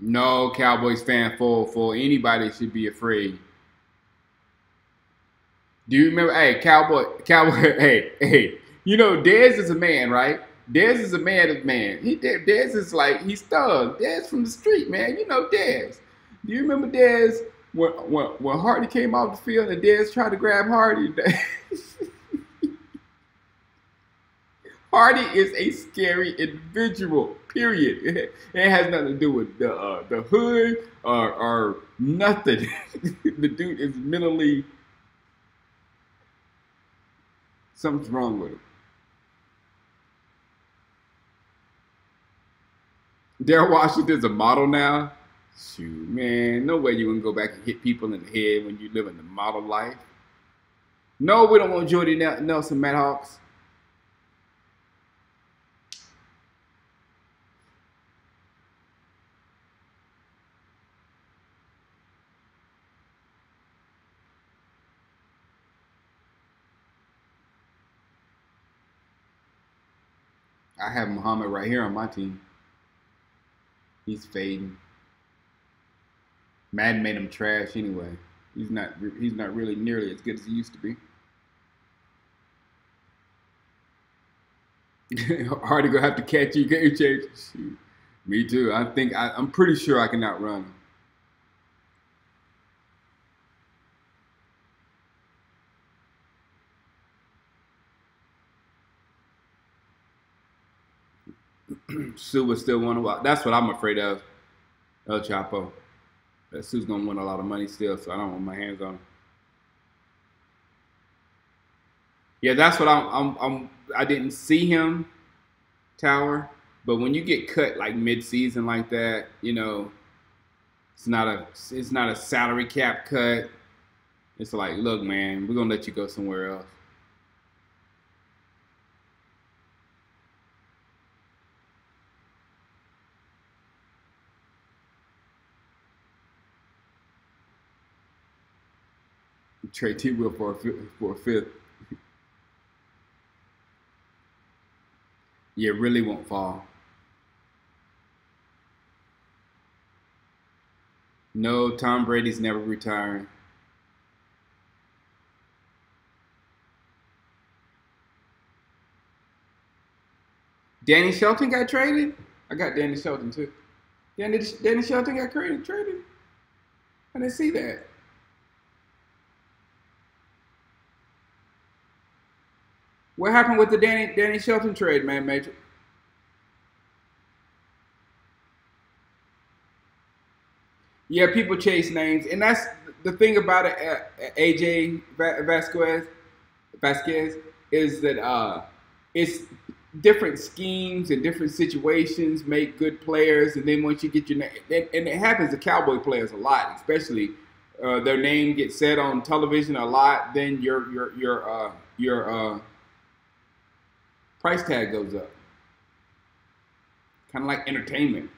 No Cowboys fan for anybody should be afraid. Do you remember? Hey, Cowboy. Hey. You know, Dez is a man, right? Dez is a man of man. Dez is like he's thug. Dez from the street, man. You know Dez. Do you remember Dez when Hardy came off the field and Dez tried to grab Hardy? Hardy is a scary individual. Period. It has nothing to do with the hood or nothing. The dude is mentally something's wrong with him. Daryl Washington's a model now. Shoot, man, no way you can go back and hit people in the head when you live in the model life. No, we don't want Jordy Nelson, Matt Hawks. I have Muhammad right here on my team. He's fading. Madden made him trash anyway. He's not really nearly as good as he used to be. Hardy gonna have to catch you, game change. Shoot. Me too. I'm pretty sure I can outrun him. Sue would still want to. That's what I'm afraid of. El Chapo. That Sue's gonna win a lot of money still, so I don't want my hands on him. Yeah, that's what I didn't see him Tower, but when you get cut like mid-season like that, you know, it's not a salary cap cut. It's like, look, man, we're gonna let you go somewhere else. Trade T. Will for a fifth. Yeah, really won't fall. No, Tom Brady's never retiring. Danny Shelton got traded. I got Danny Shelton too. Danny Shelton got traded. I didn't see that. What happened with the Danny Shelton trade, man, Major? Yeah, people chase names, and that's the thing about it. AJ Vasquez is that it's different schemes and different situations make good players, and then once you get your name, and it happens to Cowboy players a lot, especially their name gets said on television a lot, then your price tag goes up, kind of like entertainment.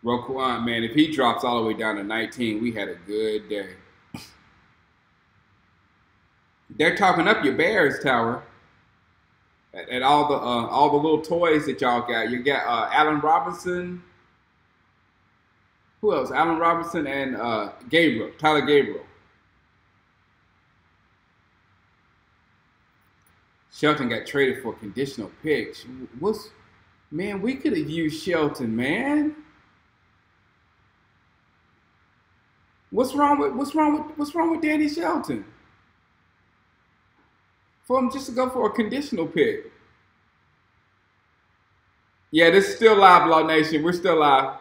Roquan, man, if he drops all the way down to 19, we had a good day. They're talking up your Bears tower and all the little toys that y'all got. You got Allen Robinson. Who else? Allen Robinson and Gabriel, Tyler Gabriel. Shelton got traded for conditional picks. Man? We could have used Shelton, man. What's wrong with Danny Shelton? For him just to go for a conditional pick. Yeah, this is still live, Law Nation. We're still live.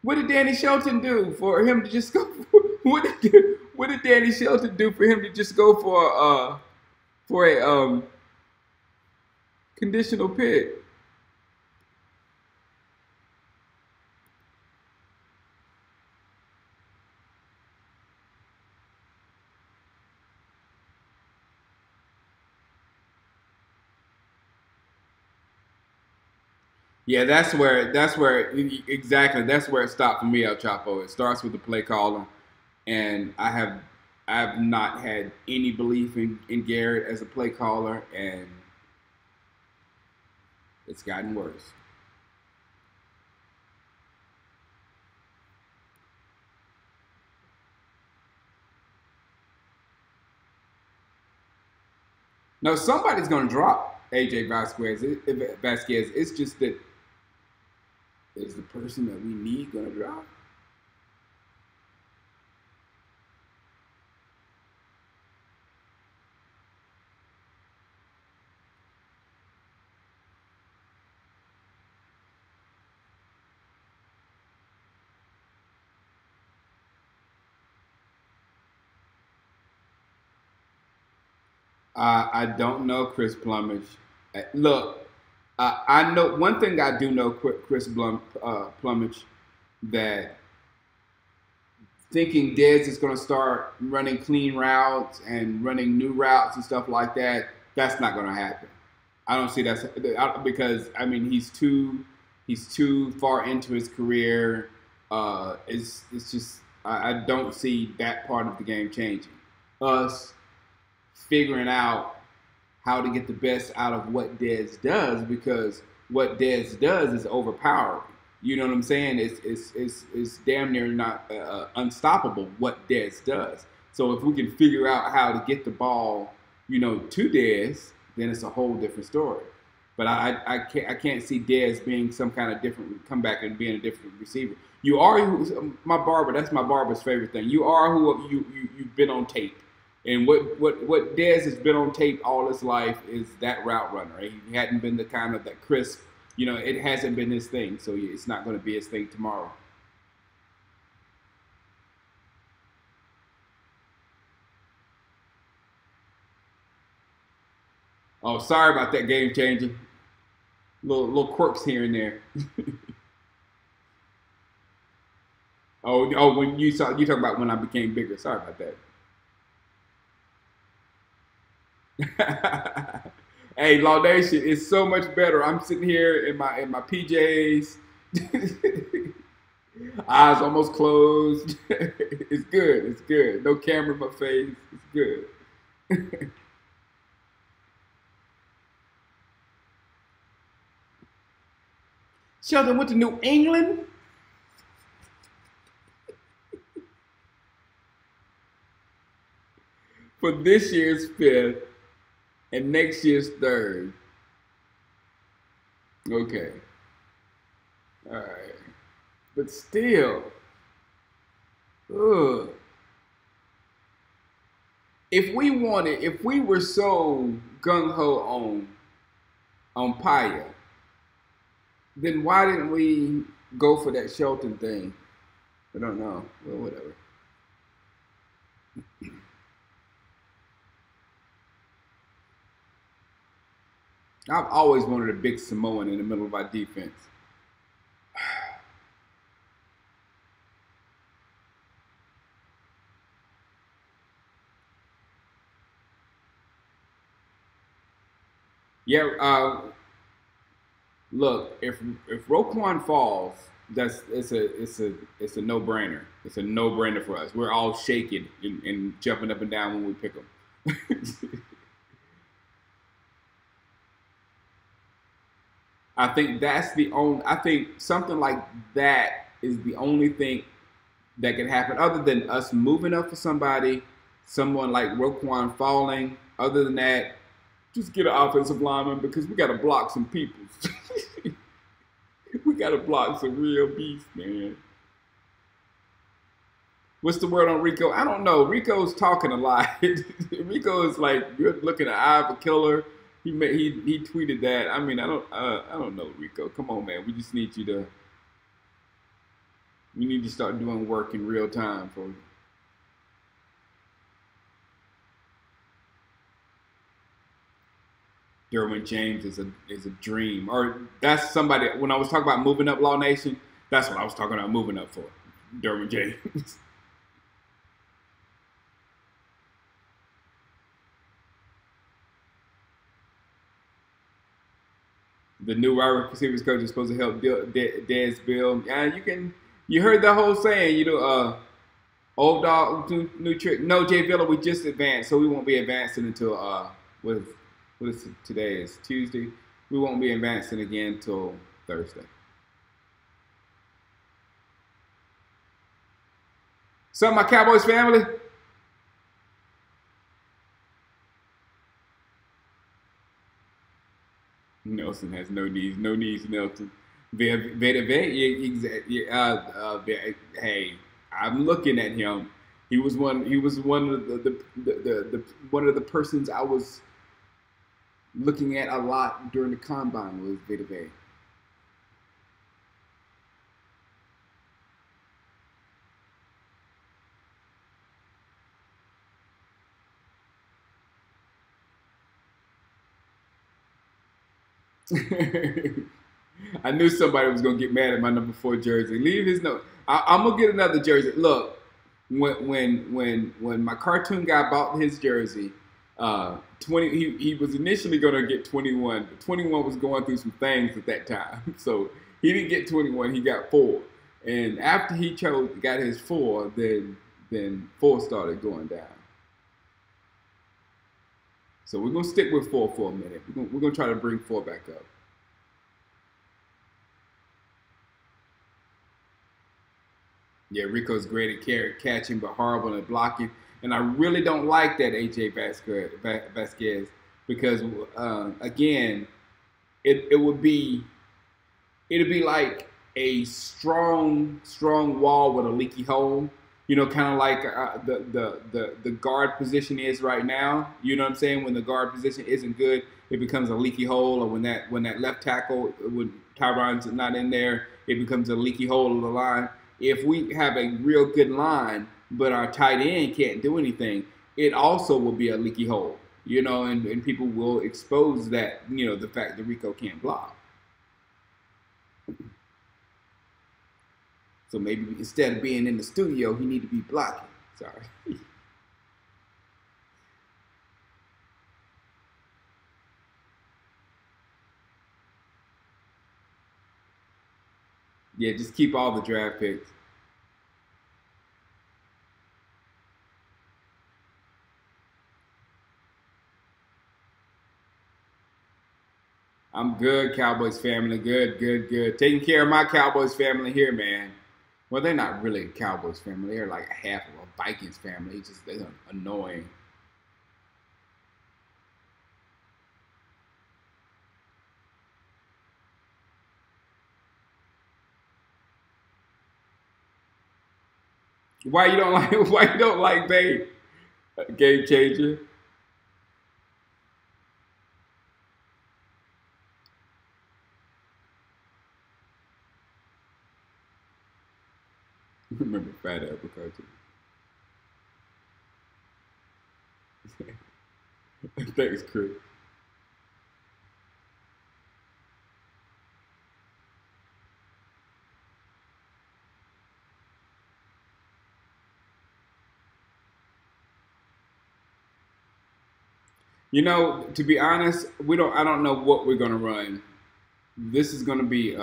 What did Danny Shelton do for him to just go? What did Danny Shelton do for him to just go for a conditional pick? Yeah, that's where exactly that's where it stopped for me, El Chapo. It starts with the play caller, and I have not had any belief in Garrett as a play caller, and it's gotten worse. No, somebody's going to drop AJ Vasquez. Vasquez. It's just that is the person that we need going to drop. I don't know Chris Plumage. Look, I know one thing I do know Chris Plumage, that thinking Dez is going to start running clean routes and running new routes and stuff like that, that's not going to happen. I don't see that because I mean he's too far into his career. It's just I don't see that part of the game changing. Us figuring out how to get the best out of what Dez does, because what Dez does is overpowering. You know what I'm saying? It's damn near not unstoppable what Dez does. So if we can figure out how to get the ball, to Dez, then it's a whole different story. But I can't see Dez being some kind of different, come back and being a different receiver. You are my barber. That's my barber's favorite thing. You are who you've been on tape. And what Dez has been on tape all his life is that route runner. Right? He hadn't been the kind of that crisp, it hasn't been his thing. So it's not going to be his thing tomorrow. Oh, sorry about that, game changer. Little quirks here and there. When you talk about when I became bigger. Sorry about that. Hey, Law Nation, it's so much better. I'm sitting here in my PJs, eyes almost closed. It's good. It's good. No camera in my face. It's good. Sheldon went to New England. For this year's fifth and next year's third. Okay. All right. But still, ugh. If we were so gung ho on Paya, then why didn't we go for that Shelton thing? I don't know. Well, whatever. I've always wanted a big Samoan in the middle of our defense. Yeah. Look, if Roquan falls, that's it's a no brainer. It's a no brainer for us. We're all shaking and jumping up and down when we pick them. I think that's the only. I think something like that is the only thing that can happen, other than us moving up for somebody, someone like Roquan falling. Other than that, just get an offensive lineman because we got to block some people. We got to block some real beasts, man. What's the word on Rico? I don't know. Rico's talking a lot. Rico is like good looking at eye of a killer. He tweeted that. I mean, I don't know, Rico. Come on, man. We just need you to. We need to start doing work in real time for. Derwin James is a dream, or that's somebody. When I was talking about moving up, Law Nation, that's what I was talking about moving up for. Derwin James. The new wide receivers coach is supposed to help Dez build. You heard the whole saying, old dog, new trick. No, Jay Villa, we just advanced, so we won't be advancing until what is it? Today is Tuesday. We won't be advancing again until Thursday. So my Cowboys family. Nelson has no knees, no knees, Nelson. Hey, I'm looking at him. He was one. He was one of the one of the persons I was looking at a lot during the combine was Vita Vea. I knew somebody was gonna get mad at my number 4 jersey. Leave his note. I'm gonna get another jersey. Look, when my cartoon guy bought his jersey, 20 he was initially gonna get 21, but 21 was going through some things at that time, so he didn't get 21. He got 4, and after he got his 4, then 4 started going down. So we're gonna stick with 4 for a minute. We're gonna try to bring 4 back up. Yeah, Rico's great at catching, but horrible at blocking. And I really don't like that AJ Vasquez because again, it would be it'd be like a strong wall with a leaky hole. Kind of like the guard position is right now. You know what I'm saying? When the guard position isn't good, it becomes a leaky hole. Or when that left tackle, when Tyron's not in there, it becomes a leaky hole of the line. If we have a real good line, but our tight end can't do anything, it also will be a leaky hole. And people will expose that. The fact that Rico can't block. So maybe instead of being in the studio, he need to be blocking. Sorry. Yeah, just keep all the draft picks. I'm good, Cowboys family. Good, good, good. Taking care of my Cowboys family here, man. Well, they're not really a Cowboys family. They're like half of a Vikings family. They're annoying. Why you don't like? Why you don't like Babe? Game changer. Remember Fat Apple cartoon. Thanks, Chris. To be honest, I don't know what we're gonna run. This is gonna be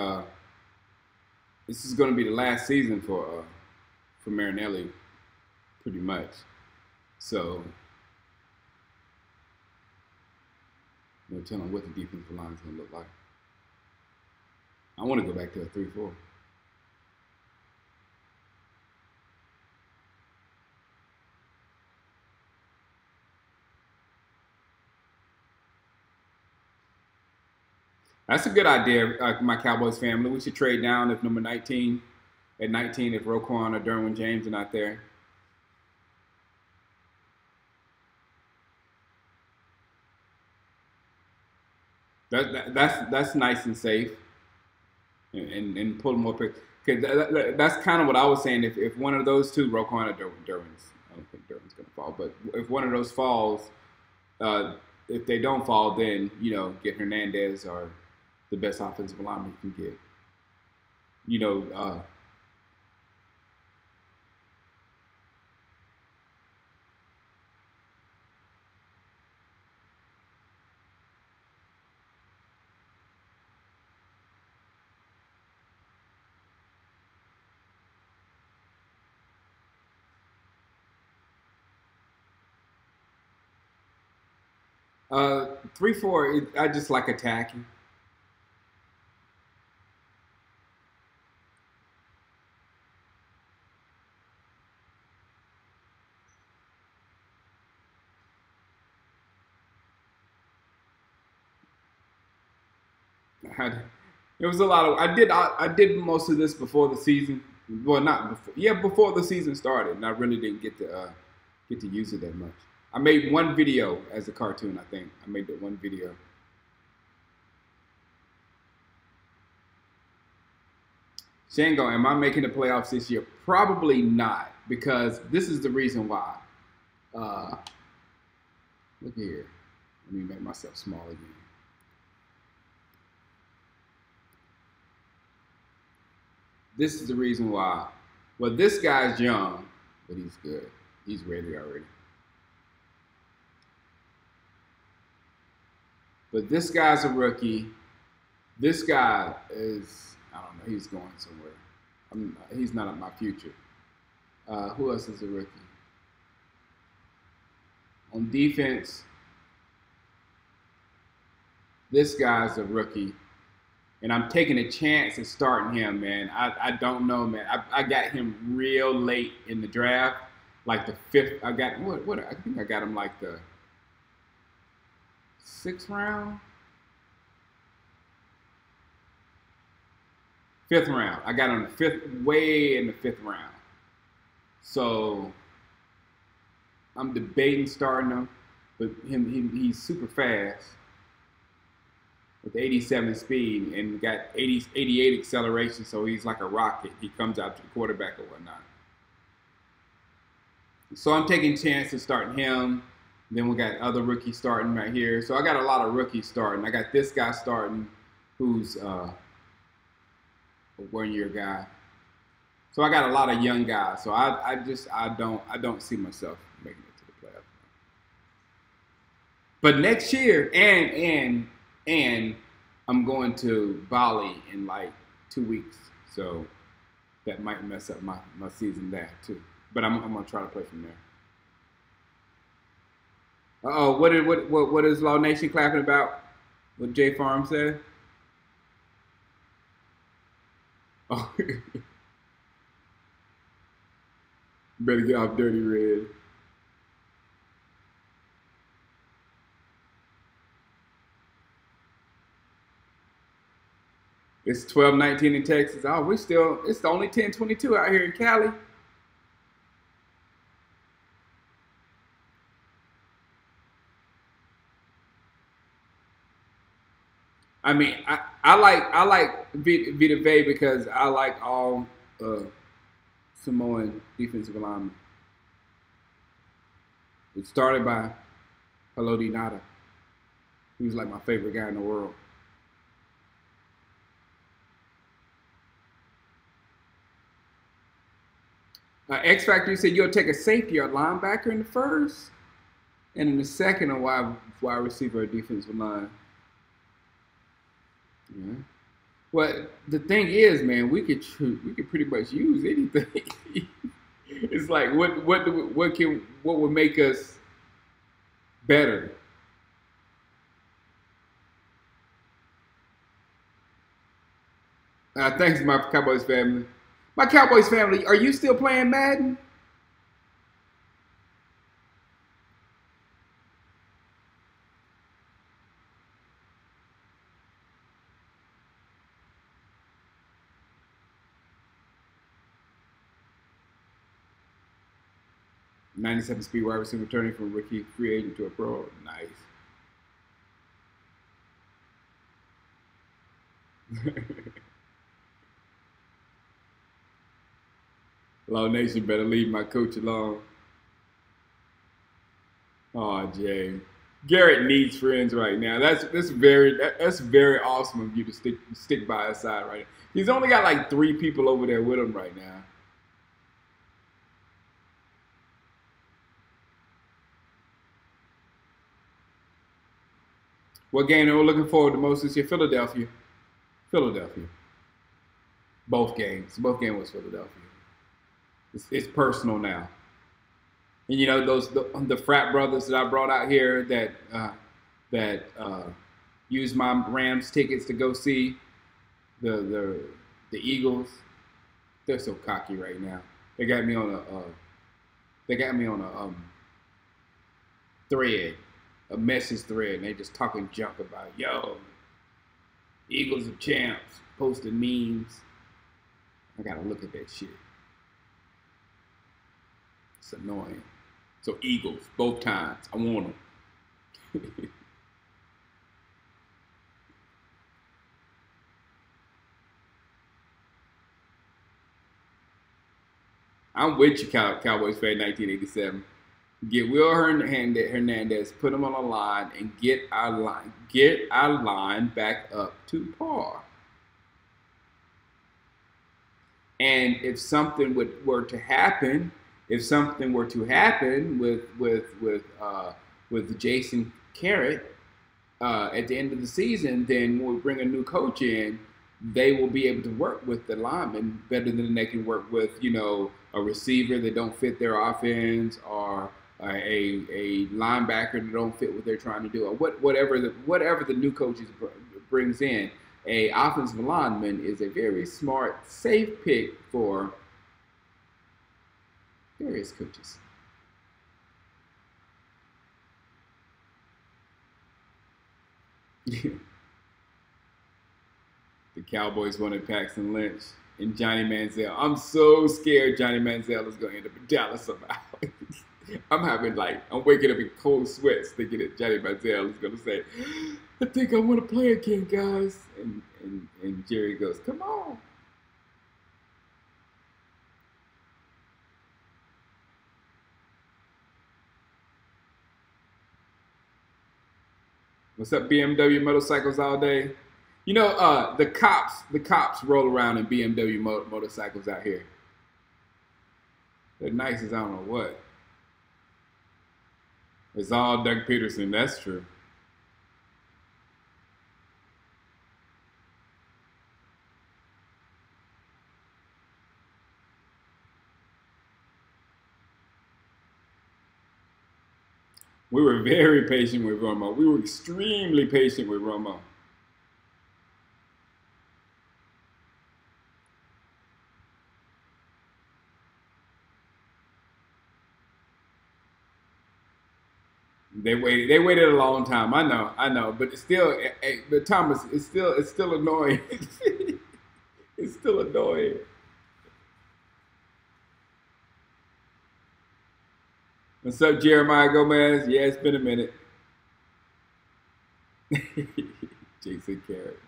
this is going to be the last season for Marinelli, pretty much. So we'll tell him what the defensive line is going to look like. I want to go back to a 3-4. That's a good idea, my Cowboys family. We should trade down if number 19 at 19 if Roquan or Derwin James are not there. That's nice and safe, and pull more picks. That's kind of what I was saying. If one of those two, Roquan or Derwin's, I don't think Derwin's going to fall, but if one of those falls, if they don't fall, then get Hernandez or the best offensive lineman you can get. Uh, 3-4. I just like attacking. It was a lot of. I did most of this before the season. Well, not before. Yeah, before the season started, and I really didn't get to use it that much. I made one video as a cartoon. I think I made that one video. Shango, am I making the playoffs this year? Probably not, because this is the reason why. Look here. Let me make myself small again. This is the reason why. Well, this guy's young, but he's good. He's ready already. But this guy's a rookie. This guy is, I don't know, he's going somewhere. He's not in my future. Who else is a rookie? On defense, this guy's a rookie. And I'm taking a chance at starting him, man. I don't know, man. I got him real late in the draft, like the 5th. I got what? I think I got him like the 6th round, 5th round. I got him the 5th, way in the 5th round. So I'm debating starting him, but he's super fast. With 87 speed and got 88 acceleration, so he's like a rocket. He comes out to the quarterback or whatnot. So I'm taking chances starting him. Then we got other rookies starting right here. So I got a lot of rookies starting. I got this guy starting, who's a 1-year guy. So I got a lot of young guys. So I don't see myself making it to the playoffs. But next year, and I'm going to Bali in like 2 weeks, so that might mess up my season there too. But I'm gonna try to play from there. Oh, what is Law Nation clapping about? What J Farm said? Oh, better get off Dirty Red. It's 12:19 in Texas. Oh, it's only 10:22 out here in Cali. I mean, I like Vita Vea because I like all Samoan defensive linemen. It started by Haloti Ngata. He was like my favorite guy in the world. X Factor, you said you'll take a safety or linebacker in the first, and in the second, a wide receiver or defensive line. Yeah. Well, the thing is, man, we could pretty much use anything. It's like what would make us better? Thanks, my Cowboys family. My Cowboys family, are you still playing Madden? 97 speed wide receiver returning from rookie free agent to a pro. Nice. Law Nation better leave my coach alone. Oh, Jay. Garrett needs friends right now. That's very awesome of you to stick by his side right now. He's only got like 3 people over there with him right now. What game are we looking forward to most this year? Philadelphia. Philadelphia. Both games. Both games was Philadelphia. It's personal now. And you know the frat brothers that I brought out here that used my Rams tickets to go see the Eagles. They're so cocky right now. They got me on a thread, a message thread, and they just talking junk about Eagles are champs, posting memes. I gotta look at that shit. It's annoying. So Eagles, both times. I want them. I'm with you, Cowboys fan 1987. Get Will Hernandez, put him on the line, and get our line back up to par. And if something were to happen, with Jason Garrett at the end of the season, then when we bring a new coach in, they will be able to work with the linemen better than they can work with, a receiver that don't fit their offense, or a linebacker that don't fit what they're trying to do, or whatever the new coaches brings in. A offensive lineman is a very smart, safe pick for various coaches. The Cowboys wanted Paxton Lynch and Johnny Manziel. I'm so scared Johnny Manziel is going to end up in Dallas somehow. I'm waking up in cold sweats thinking that Johnny Manziel is going to say, I think I want to play again, guys. And Jerry goes, come on. What's up, BMW motorcycles all day? The cops roll around in BMW motorcycles out here. They're nice as I don't know what. It's all Doug Peterson. That's true. We were very patient with Romo. We were extremely patient with Romo. They waited a long time. I know, but it's still, but Thomas, it's still annoying. It's still annoying. What's up, Jeremiah Gomez? Yeah, it's been a minute. Jason Garrett.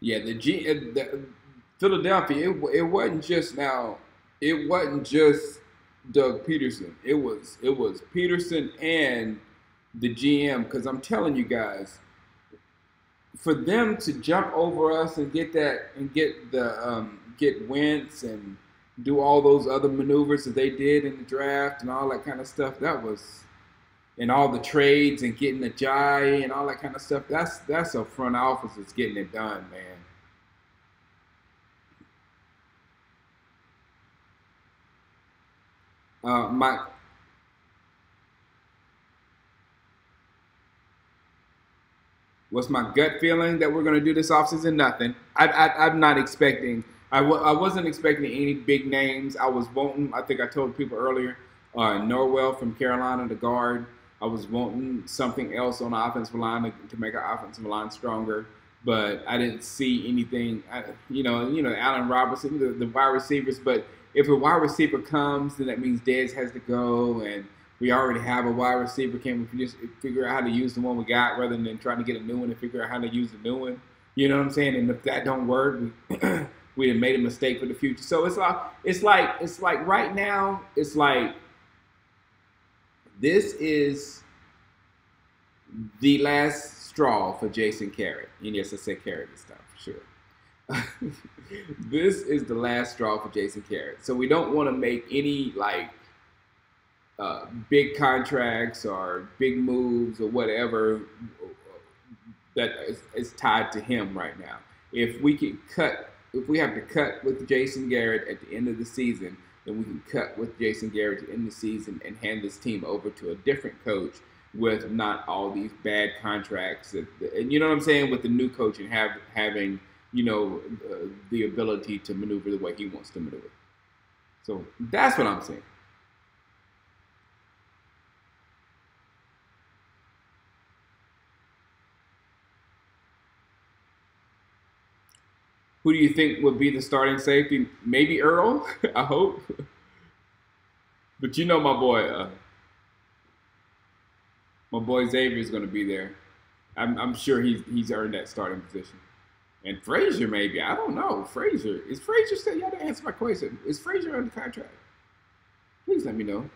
Yeah, Philadelphia. It wasn't just now. It wasn't just Doug Peterson. It was Peterson and the GM, because I'm telling you guys, for them to jump over us and get that and get Wentz and do all those other maneuvers that they did in the draft and all that kind of stuff, that was and all the trades and getting the Jai and all that kind of stuff. That's a front office that's getting it done, man. My What's my gut feeling that we're going to do this offseason? Nothing. I'm not expecting. I wasn't expecting any big names. I was wanting. I think I told people earlier. Norwell from Carolina, the guard. I was wanting something else on the offensive line to make our offensive line stronger, but I didn't see anything. Allen Robinson, the wide receivers. But if a wide receiver comes, then that means Dez has to go, and we already have a wide receiver. Can we just figure out how to use the one we got rather than trying to get a new one and figure out how to use the new one? You know what I'm saying? And if that don't work, we have made a mistake for the future. So it's like right now, it's like this is the last straw for Jason Garrett. And yes, I said Garrett this time for sure. This is the last straw for Jason Garrett. So we don't want to make any big contracts or big moves or whatever that is tied to him right now. If we have to cut with Jason Garrett at the end of the season, then we can cut with Jason Garrett at the end of the season and hand this team over to a different coach with not all these bad contracts. And you know what I'm saying? With the new coach and having the ability to maneuver the way he wants to maneuver. So that's what I'm saying. Who do you think would be the starting safety? Maybe Earl, I hope. But my boy Xavier is going to be there. I'm sure he's earned that starting position. And Frazier, maybe, I don't know. Is Frazier still? Y'all didn't answer my question. Is Frazier under contract? Please let me know.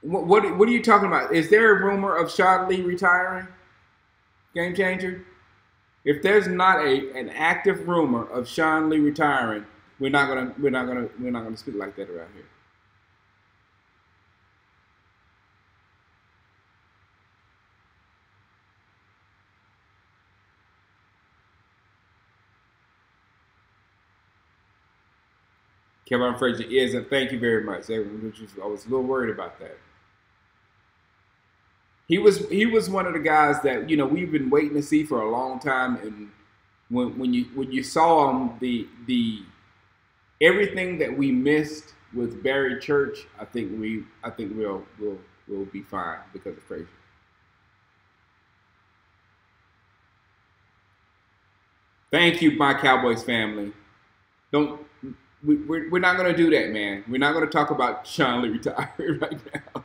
What are you talking about? Is there a rumor of Sean Lee retiring? Game changer. If there's not an active rumor of Sean Lee retiring, we're not gonna speak like that around here. Kevin Frazier is, and thank you very much. I was a little worried about that. He was one of the guys that we've been waiting to see for a long time, and when you saw him, the everything that we missed with Barry Church, I think we'll be fine because of Frazier. Thank you, my Cowboys family. Don't we're not gonna do that, man. We're not gonna talk about Sean Lee retiring right now.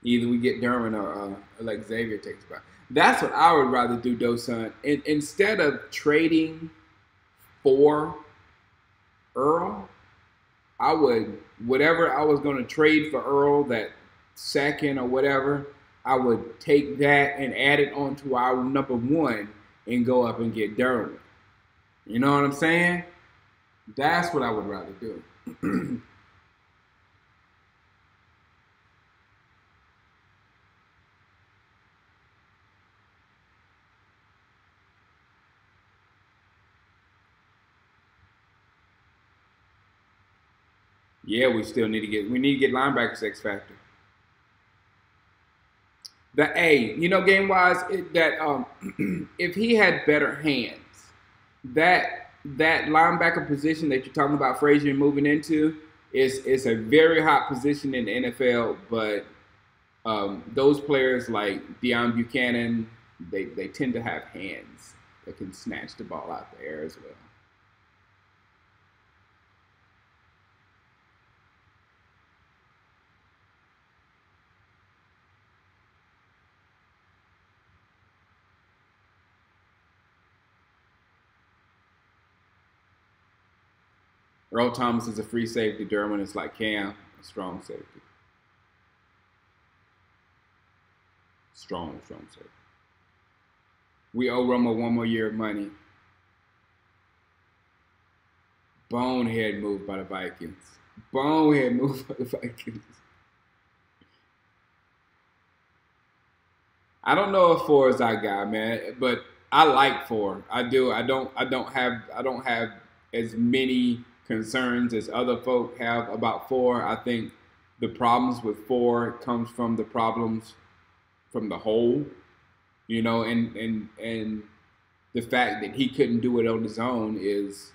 Either we get Derwin or like Xavier takes back. That's what I would rather do, Dosun. Instead of trading for Earl, I would whatever I was going to trade for Earl, that second or whatever, I would take that and add it onto our number one and go up and get Derwin. You know what I'm saying? That's what I would rather do. Yeah, we need to get linebackers X factor. Game wise, if he had better hands, that linebacker position that you're talking about Frazier moving into is a very hot position in the NFL. But those players like Deion Buchanan, they tend to have hands that can snatch the ball out the air as well. Earl Thomas is a free safety. Derwin is like Cam, a strong safety. Strong safety. We owe Romo one more year of money. Bonehead move by the Vikings. Bonehead move by the Vikings. I don't know if Four is our guy, man, but I like Four. I do. I don't have as many concerns as other folk have about Four. I think the problems with Four comes from the problems from the whole, and the fact that he couldn't do it on his own is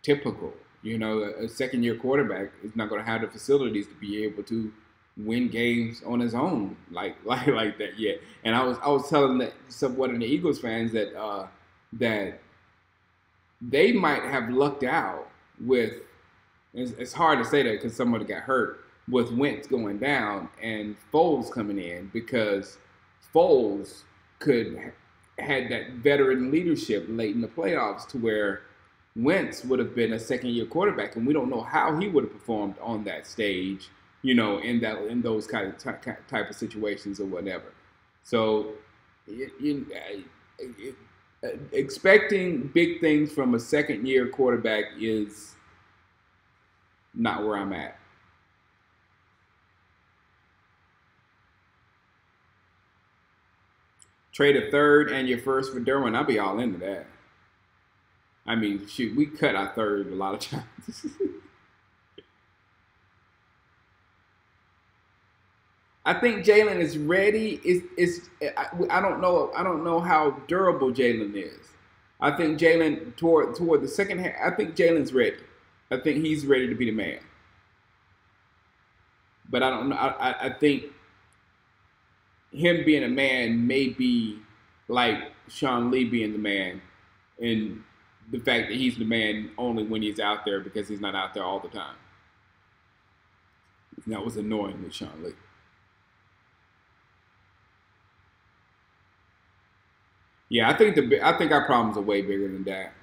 typical. A second-year quarterback is not going to have the facilities to be able to win games on his own like that yet. And I was telling one of the Eagles fans that that they might have lucked out with. It's hard to say that because somebody got hurt with Wentz going down and Foles coming in, because Foles had that veteran leadership late in the playoffs to where Wentz would have been a second-year quarterback, and we don't know how he would have performed on that stage, in those kind of type of situations or whatever. So, expecting big things from a second-year quarterback is not where I'm at. Trade a third and your first for Derwin, I'll be all into that. I mean, shoot, we cut our third a lot of times. I think Jalen is ready. I don't know how durable Jalen is. I think Jalen toward the second half. I think Jalen's ready. I think he's ready to be the man. But I don't know. I think him being a man may be like Sean Lee being the man, and the fact that he's the man only when he's out there, because he's not out there all the time. That was annoying with Sean Lee. Yeah, I think our problems are way bigger than that.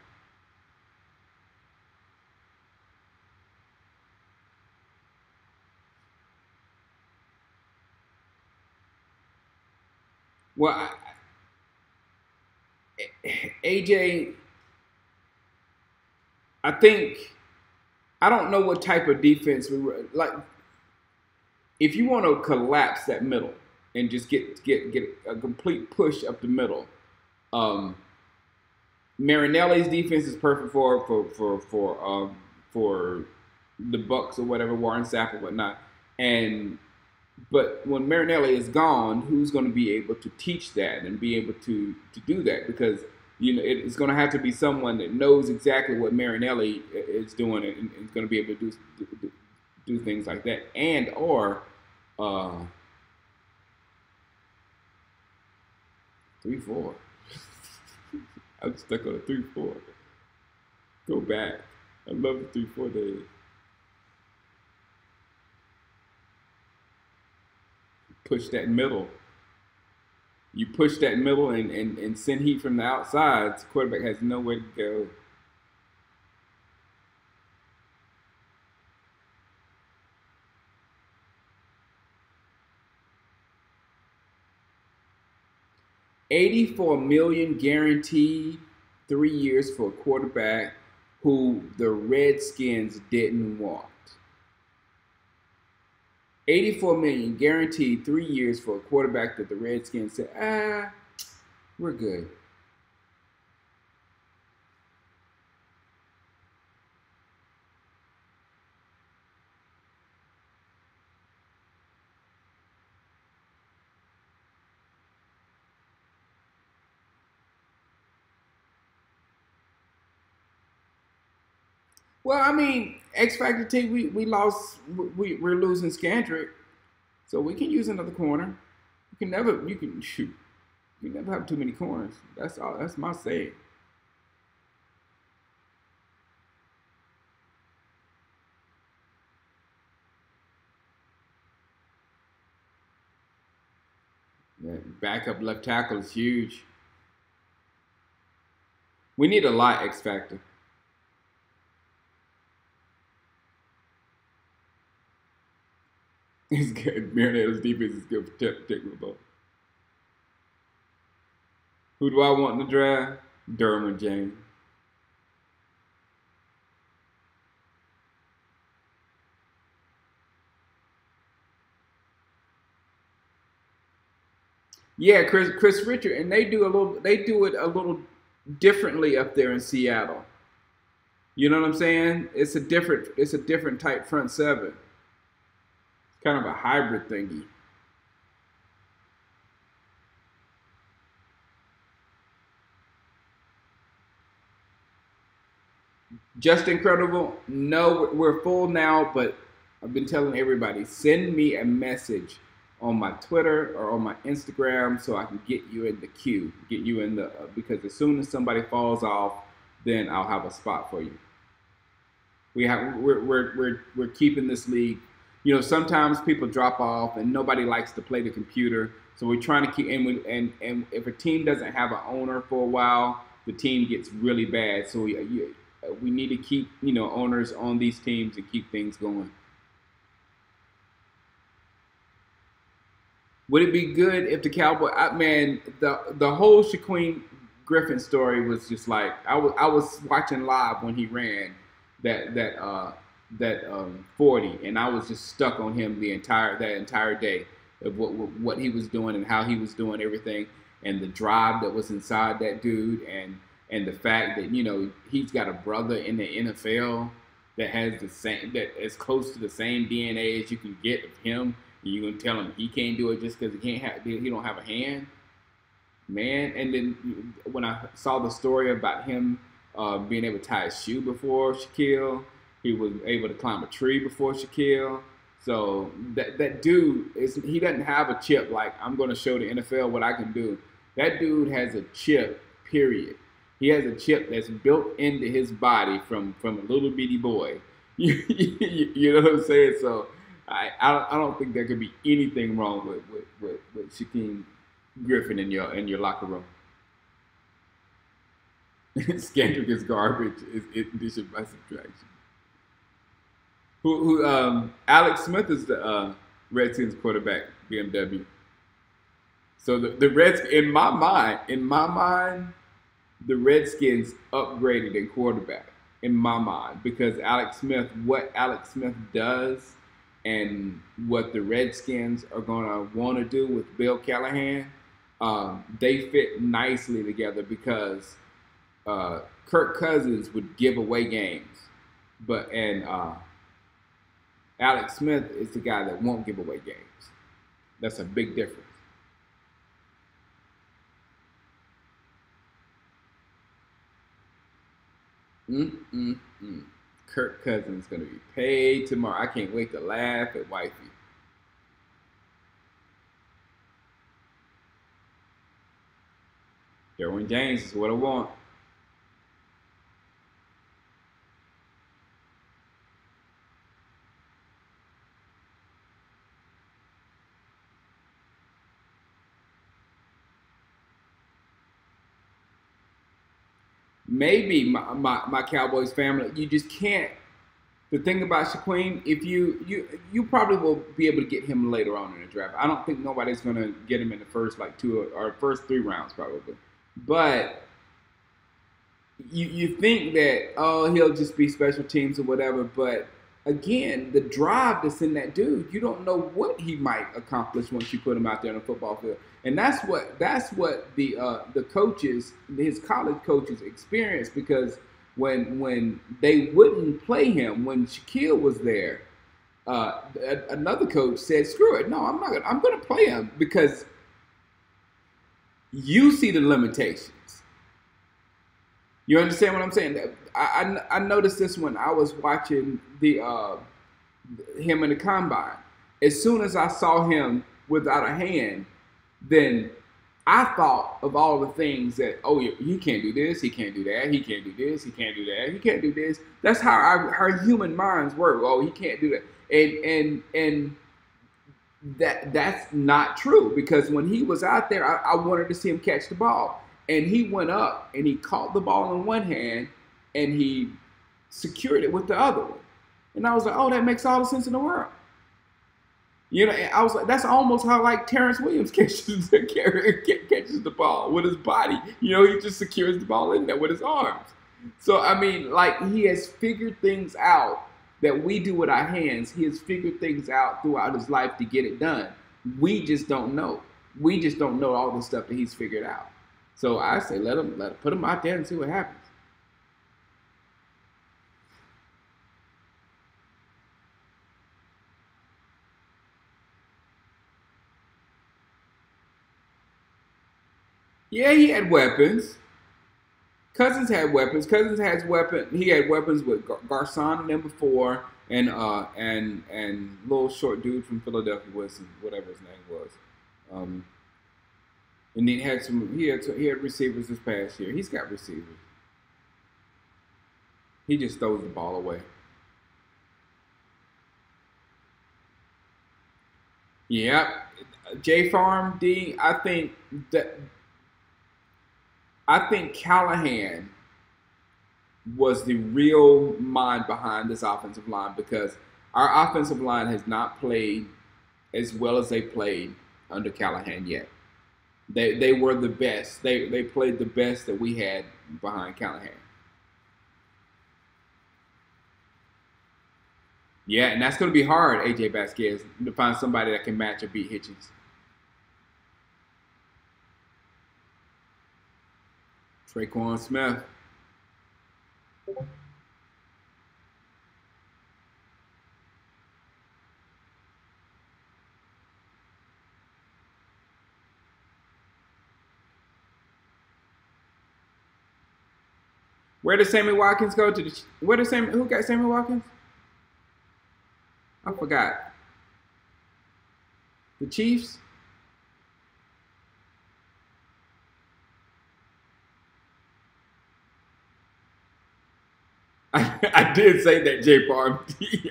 Well, AJ, I don't know what type of defense we were like. If you want to collapse that middle and just get a complete push up the middle, Marinelli's defense is perfect for the Bucks or whatever, Warren Sapp or whatnot. But when Marinelli is gone, who's going to be able to teach that and be able to do that? Because it's going to have to be someone that knows exactly what Marinelli is doing and is going to be able to do things like that, and or 3-4. I'm stuck on a 3-4. Go back. I love the 3-4 days. Push that middle. You push that middle and send heat from the outside. The quarterback has nowhere to go. $84 million guaranteed, 3 years for a quarterback who the Redskins didn't want. $84 million guaranteed, 3 years for a quarterback that the Redskins said, we're good. Well, I mean, X Factor team, we lost. We're losing Scandrick, so we can use another corner. You can never have too many corners. That's all. That's my saying. That backup left tackle is huge. We need a lot X Factor. He's good. Marinello's defense is good for protecting the ball. Who do I want in the draft? Derwin James. Yeah, Chris Richard, and they do it a little differently up there in Seattle. You know what I'm saying? It's a different type front seven. It's kind of a hybrid thingy. Just incredible. No, we're full now, but I've been telling everybody, send me a message on my Twitter or on my Instagram so I can get you in the queue, get you in the because as soon as somebody falls off, then I'll have a spot for you. We're keeping this league. You know, sometimes people drop off and nobody likes to play the computer, so we're trying to keep. And if a team doesn't have an owner for a while, the team gets really bad. So we need to keep owners on these teams and keep things going. Would it be good if the Cowboy? Man, the whole Shaquem Griffin story was just like I was watching live when he ran that that uh, that 40, and I was just stuck on him that entire day of what he was doing and how he was doing everything, and the drive that was inside that dude, and the fact that he's got a brother in the NFL that has the same that is close to the same DNA as you can get of him. You gonna tell him he can't do it just because he don't have a hand, man? And then when I saw the story about him being able to tie his shoe before Shaquille, he was able to climb a tree before Shaquille. So that dude he doesn't have a chip like I'm gonna show the NFL what I can do. That dude has a chip, period. He has a chip that's built into his body from a little bitty boy. You know what I'm saying? So I don't think there could be anything wrong with Shaquem Griffin in your locker room. Skendrick is garbage. Is addition by subtraction. Who Alex Smith is the Redskins quarterback, BMW. So the Reds in my mind, the Redskins upgraded in quarterback in my mind because what Alex Smith does and what the Redskins are going to want to do with Bill Callahan, they fit nicely together because Kirk Cousins would give away games, and Alex Smith is the guy that won't give away games. That's a big difference. Mm-mm-mm. Kirk Cousins is going to be paid tomorrow. I can't wait to laugh at wifey. Derwin James is what I want. Maybe my Cowboys family, you just can't. The thing about Shaquem, if you probably will be able to get him later on in the draft. I don't think nobody's going to get him in the first like two or first three rounds probably. But you think that he'll just be special teams or whatever, but again, the drive that's in that dude, you don't know what he might accomplish once you put him out there on the football field, and that's what the coaches, his college coaches, experience because when they wouldn't play him when Shaquille was there, another coach said, "Screw it, no, I'm not. I'm going to play him because you see the limitations." You understand what I'm saying? I noticed this when I was watching the him in the combine. As soon as I saw him without a hand, then I thought of all the things that he can't do this, he can't do that, he can't do this, he can't do that, he can't do this. That's how our human minds work. Oh, he can't do that, and that's not true because when he was out there, I wanted to see him catch the ball. And he went up and he caught the ball in one hand and he secured it with the other one. And I was like, oh, that makes all the sense in the world. You know, and I was like, that's almost how like Terrence Williams catches the ball with his body. You know, he just secures the ball in there with his arms. So I mean, like he has figured things out that we do with our hands. He has figured things out throughout his life to get it done. We just don't know. We just don't know all the stuff that he's figured out. So I say, let him put him out there and see what happens. Yeah, he had weapons. Cousins had weapons. Cousins has weapon. He had weapons with Garcon and them before, and little short dude from Philadelphia, Wilson, whatever his name was. Um, and he had some. He had receivers this past year. He's got receivers. He just throws the ball away. Yeah, J Farm D. That I think Callahan was the real mind behind this offensive line because our offensive line has not played as well as they played under Callahan yet. They were the best. They played the best that we had behind Callahan. Yeah, and that's going to be hard, AJ Vasquez, to find somebody that can match or beat Hitchens. Traquan Smith. Where did Sammy Watkins go to? Who got Sammy Watkins? I forgot. The Chiefs? I did say that, J. Farm.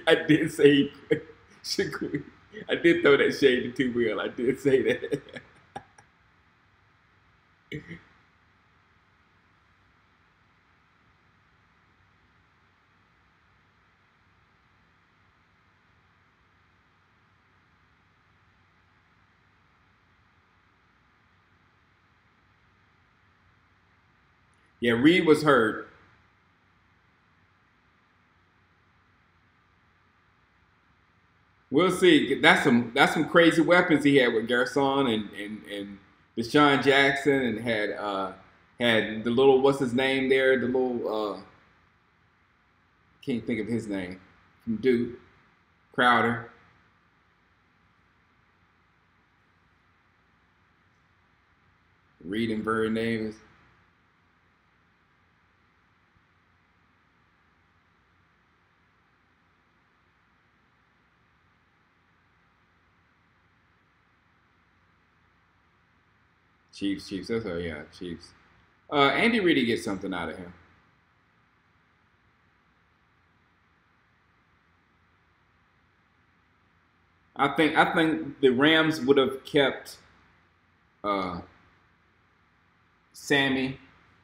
I did say I did throw that shade to 2 Will. I did say that. Yeah, Reed was hurt. We'll see. That's some crazy weapons he had with Garcon and Deshaun Jackson and had the little what's his name there, the little can't think of his name from Duke, Crowder. Reed and Vernon Davis. Chiefs. That's her, yeah, Chiefs. Andy Reid gets something out of him. I think the Rams would have kept uh, Sammy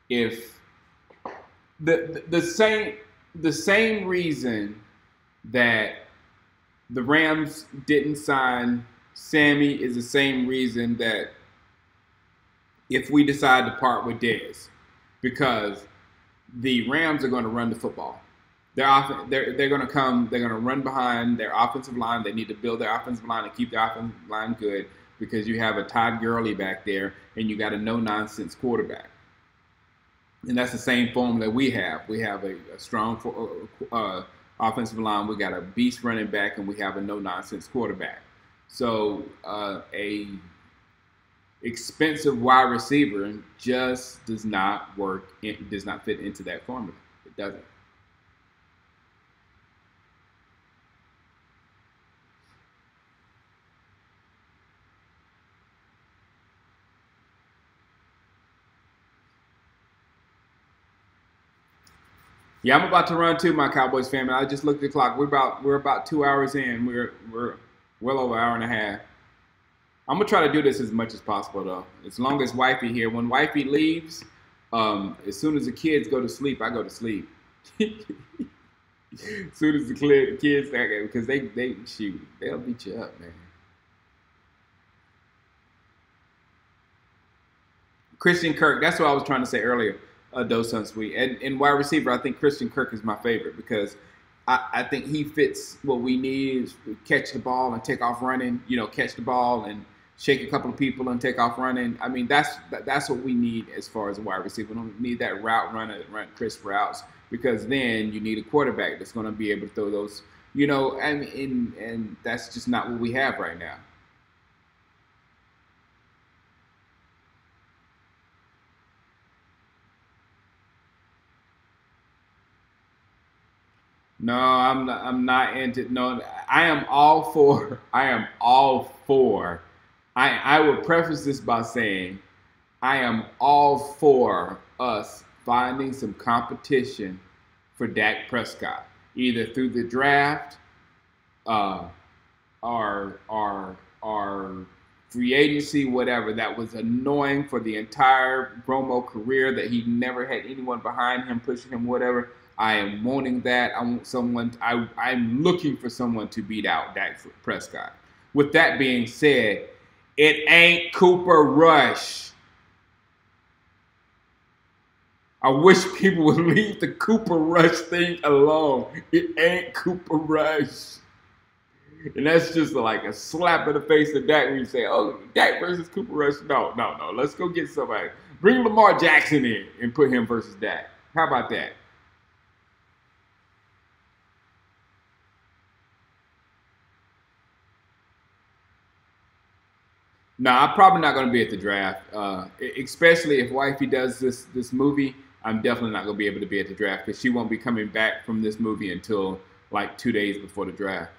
if the same reason that the Rams didn't sign Sammy is the same reason that if we decide to part with Dez, because the Rams are going to run the football. They're going to come. They're going to run behind their offensive line. They need to build their offensive line and keep their offensive line good because you have a Todd Gurley back there and you got a no-nonsense quarterback. And that's the same formula we have. We have a strong offensive line. We got a beast running back, and we have a no-nonsense quarterback. So a expensive wide receiver just does not work. It does not fit into that formula. It doesn't. Yeah, I'm about to run too, my Cowboys family. I just looked at the clock. We're about 2 hours in. We're well over an hour and a half. I'm gonna try to do this as much as possible though. As long as wifey here. When wifey leaves, as soon as the kids go to sleep, I go to sleep. As soon as the kids, because they shoot, they'll beat you up, man. Christian Kirk. That's what I was trying to say earlier. Dosun Sweet and wide receiver. I think Christian Kirk is my favorite because I think he fits what we need: is catch the ball and take off running. You know, catch the ball and shake a couple of people and take off running. I mean, that's what we need as far as a wide receiver. We don't need that route runner that run crisp routes because then you need a quarterback that's going to be able to throw those. You know, and that's just not what we have right now. No, I'm not. I'm not into. No, I am all for. I am all for. I would preface this by saying I am all for us finding some competition for Dak Prescott, either through the draft, uh, or free agency, whatever. That was annoying for the entire Romo career that he never had anyone behind him pushing him, whatever. I am wanting that. I want someone. I'm looking for someone to beat out Dak Prescott. With that being said, it ain't Cooper Rush. I wish people would leave the Cooper Rush thing alone. It ain't Cooper Rush. And that's just like a slap in the face to Dak when you say, oh, Dak versus Cooper Rush. No. Let's go get somebody. Bring Lamar Jackson in and put him versus Dak. How about that? No, I'm probably not going to be at the draft, especially if wifey does this movie. I'm definitely not going to be able to be at the draft because she won't be coming back from this movie until like 2 days before the draft.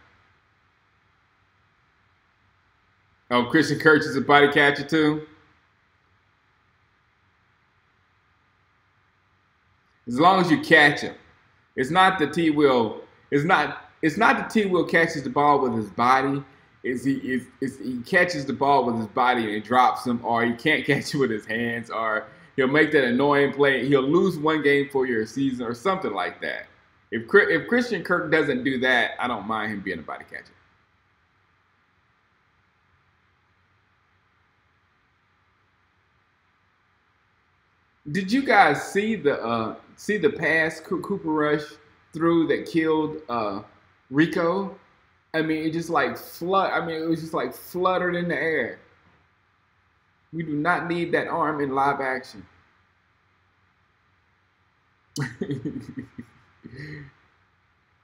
Oh, Christian Kirk is a body catcher too. As long as you catch him, it's not the T will. It's not the T will catches the ball with his body. He catches the ball with his body and he drops him, or he can't catch it with his hands, or he'll make that annoying play. He'll lose one game for your season or something like that. If Christian Kirk doesn't do that, I don't mind him being a body catcher. Did you guys see the pass Cooper Rush threw that killed Rico? I mean, it just like flood. I mean, it was just like fluttered in the air. We do not need that arm in live action.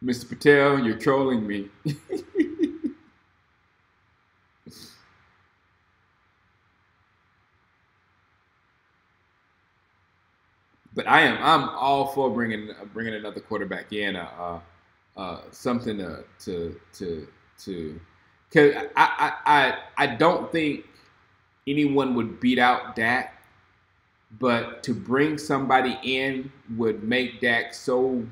Mr. Patel, you're trolling me. But I'm all for bringing another quarterback in, something to, because I don't think anyone would beat out Dak, but to bring somebody in would make Dak so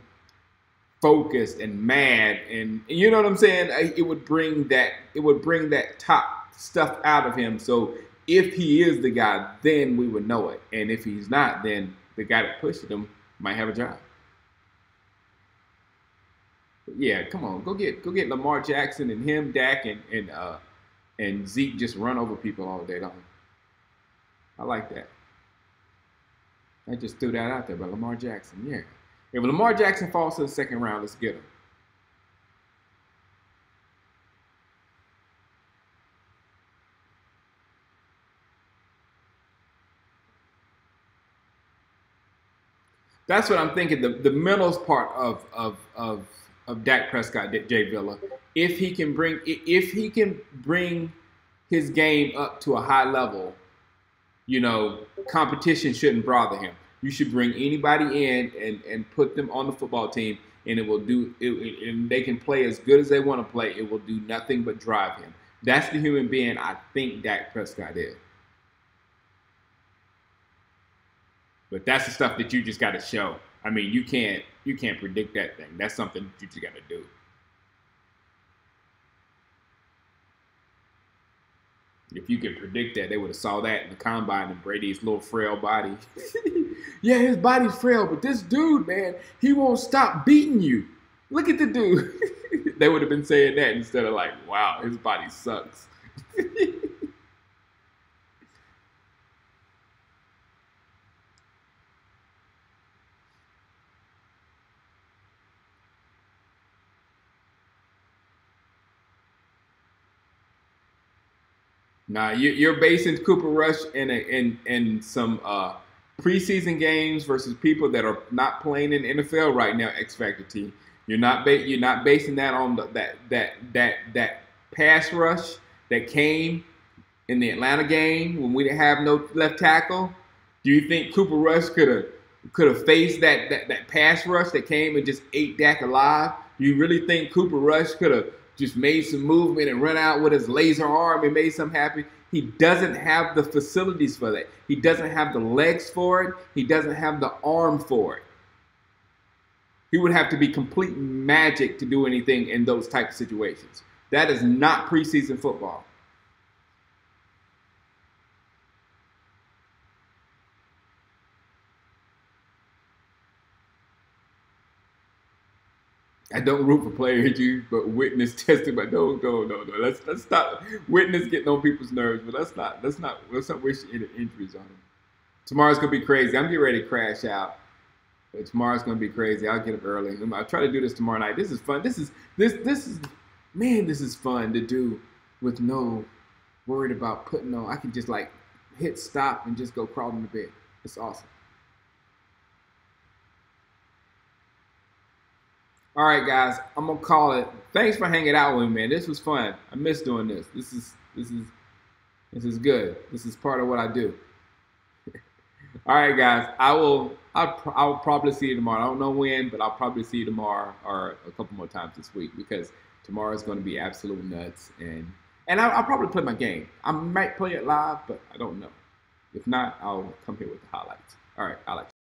focused and mad, and you know what I'm saying. It would bring that top stuff out of him. So if he is the guy, then we would know it, and if he's not, then the guy that pushed him might have a job. But yeah, come on, go get Lamar Jackson and him, Dak, and Zeke just run over people all day long. I like that. I just threw that out there, but Lamar Jackson, yeah. If Lamar Jackson falls to the second round, let's get him. That's what I'm thinking. The mental part of Dak Prescott, Jay Villa, if he can bring his game up to a high level, competition shouldn't bother him. You should bring anybody in and put them on the football team, and it will do it, and they can play as good as they want to play. It will do nothing but drive him. That's the human being I think Dak Prescott is. But that's the stuff that you just got to show. I mean, you can't predict that thing. That's something you just got to do. If you could predict that, they would have saw that in the combine and Brady's little frail body. Yeah, his body's frail, but this dude, man, he won't stop beating you. Look at the dude. They would have been saying that instead of like, wow, his body sucks. Nah, you're basing Cooper Rush in some preseason games versus people that are not playing in the NFL right now. X Factor team. You're not basing that on that pass rush that came in the Atlanta game when we didn't have no left tackle. Do you think Cooper Rush could have faced that pass rush that came and just ate Dak alive? Do you really think Cooper Rush could have just made some movement and run out with his laser arm and made something happen? He doesn't have the facilities for that. He doesn't have the legs for it. He doesn't have the arm for it. He would have to be complete magic to do anything in those type of situations. That is not preseason football. I don't root for player injuries, but witness testing. But no. Let's stop witness getting on people's nerves. But let's not wish any injuries on them. Tomorrow's gonna be crazy. I'm getting ready to crash out. But tomorrow's gonna be crazy. I'll get up early. I'll try to do this tomorrow night. This is fun. This is fun to do with no worried about putting on. I can just like hit stop and just go crawling to bed. It's awesome. All right, guys, I'm gonna call it. Thanks for hanging out with me, man. This was fun. I miss doing this. This is good. This is part of what I do. All right, guys. I'll probably see you tomorrow. I don't know when, but I'll probably see you tomorrow or a couple more times this week because tomorrow is going to be absolute nuts. And I'll probably play my game. I might play it live, but I don't know. If not, I'll come here with the highlights. All right, I'll let you.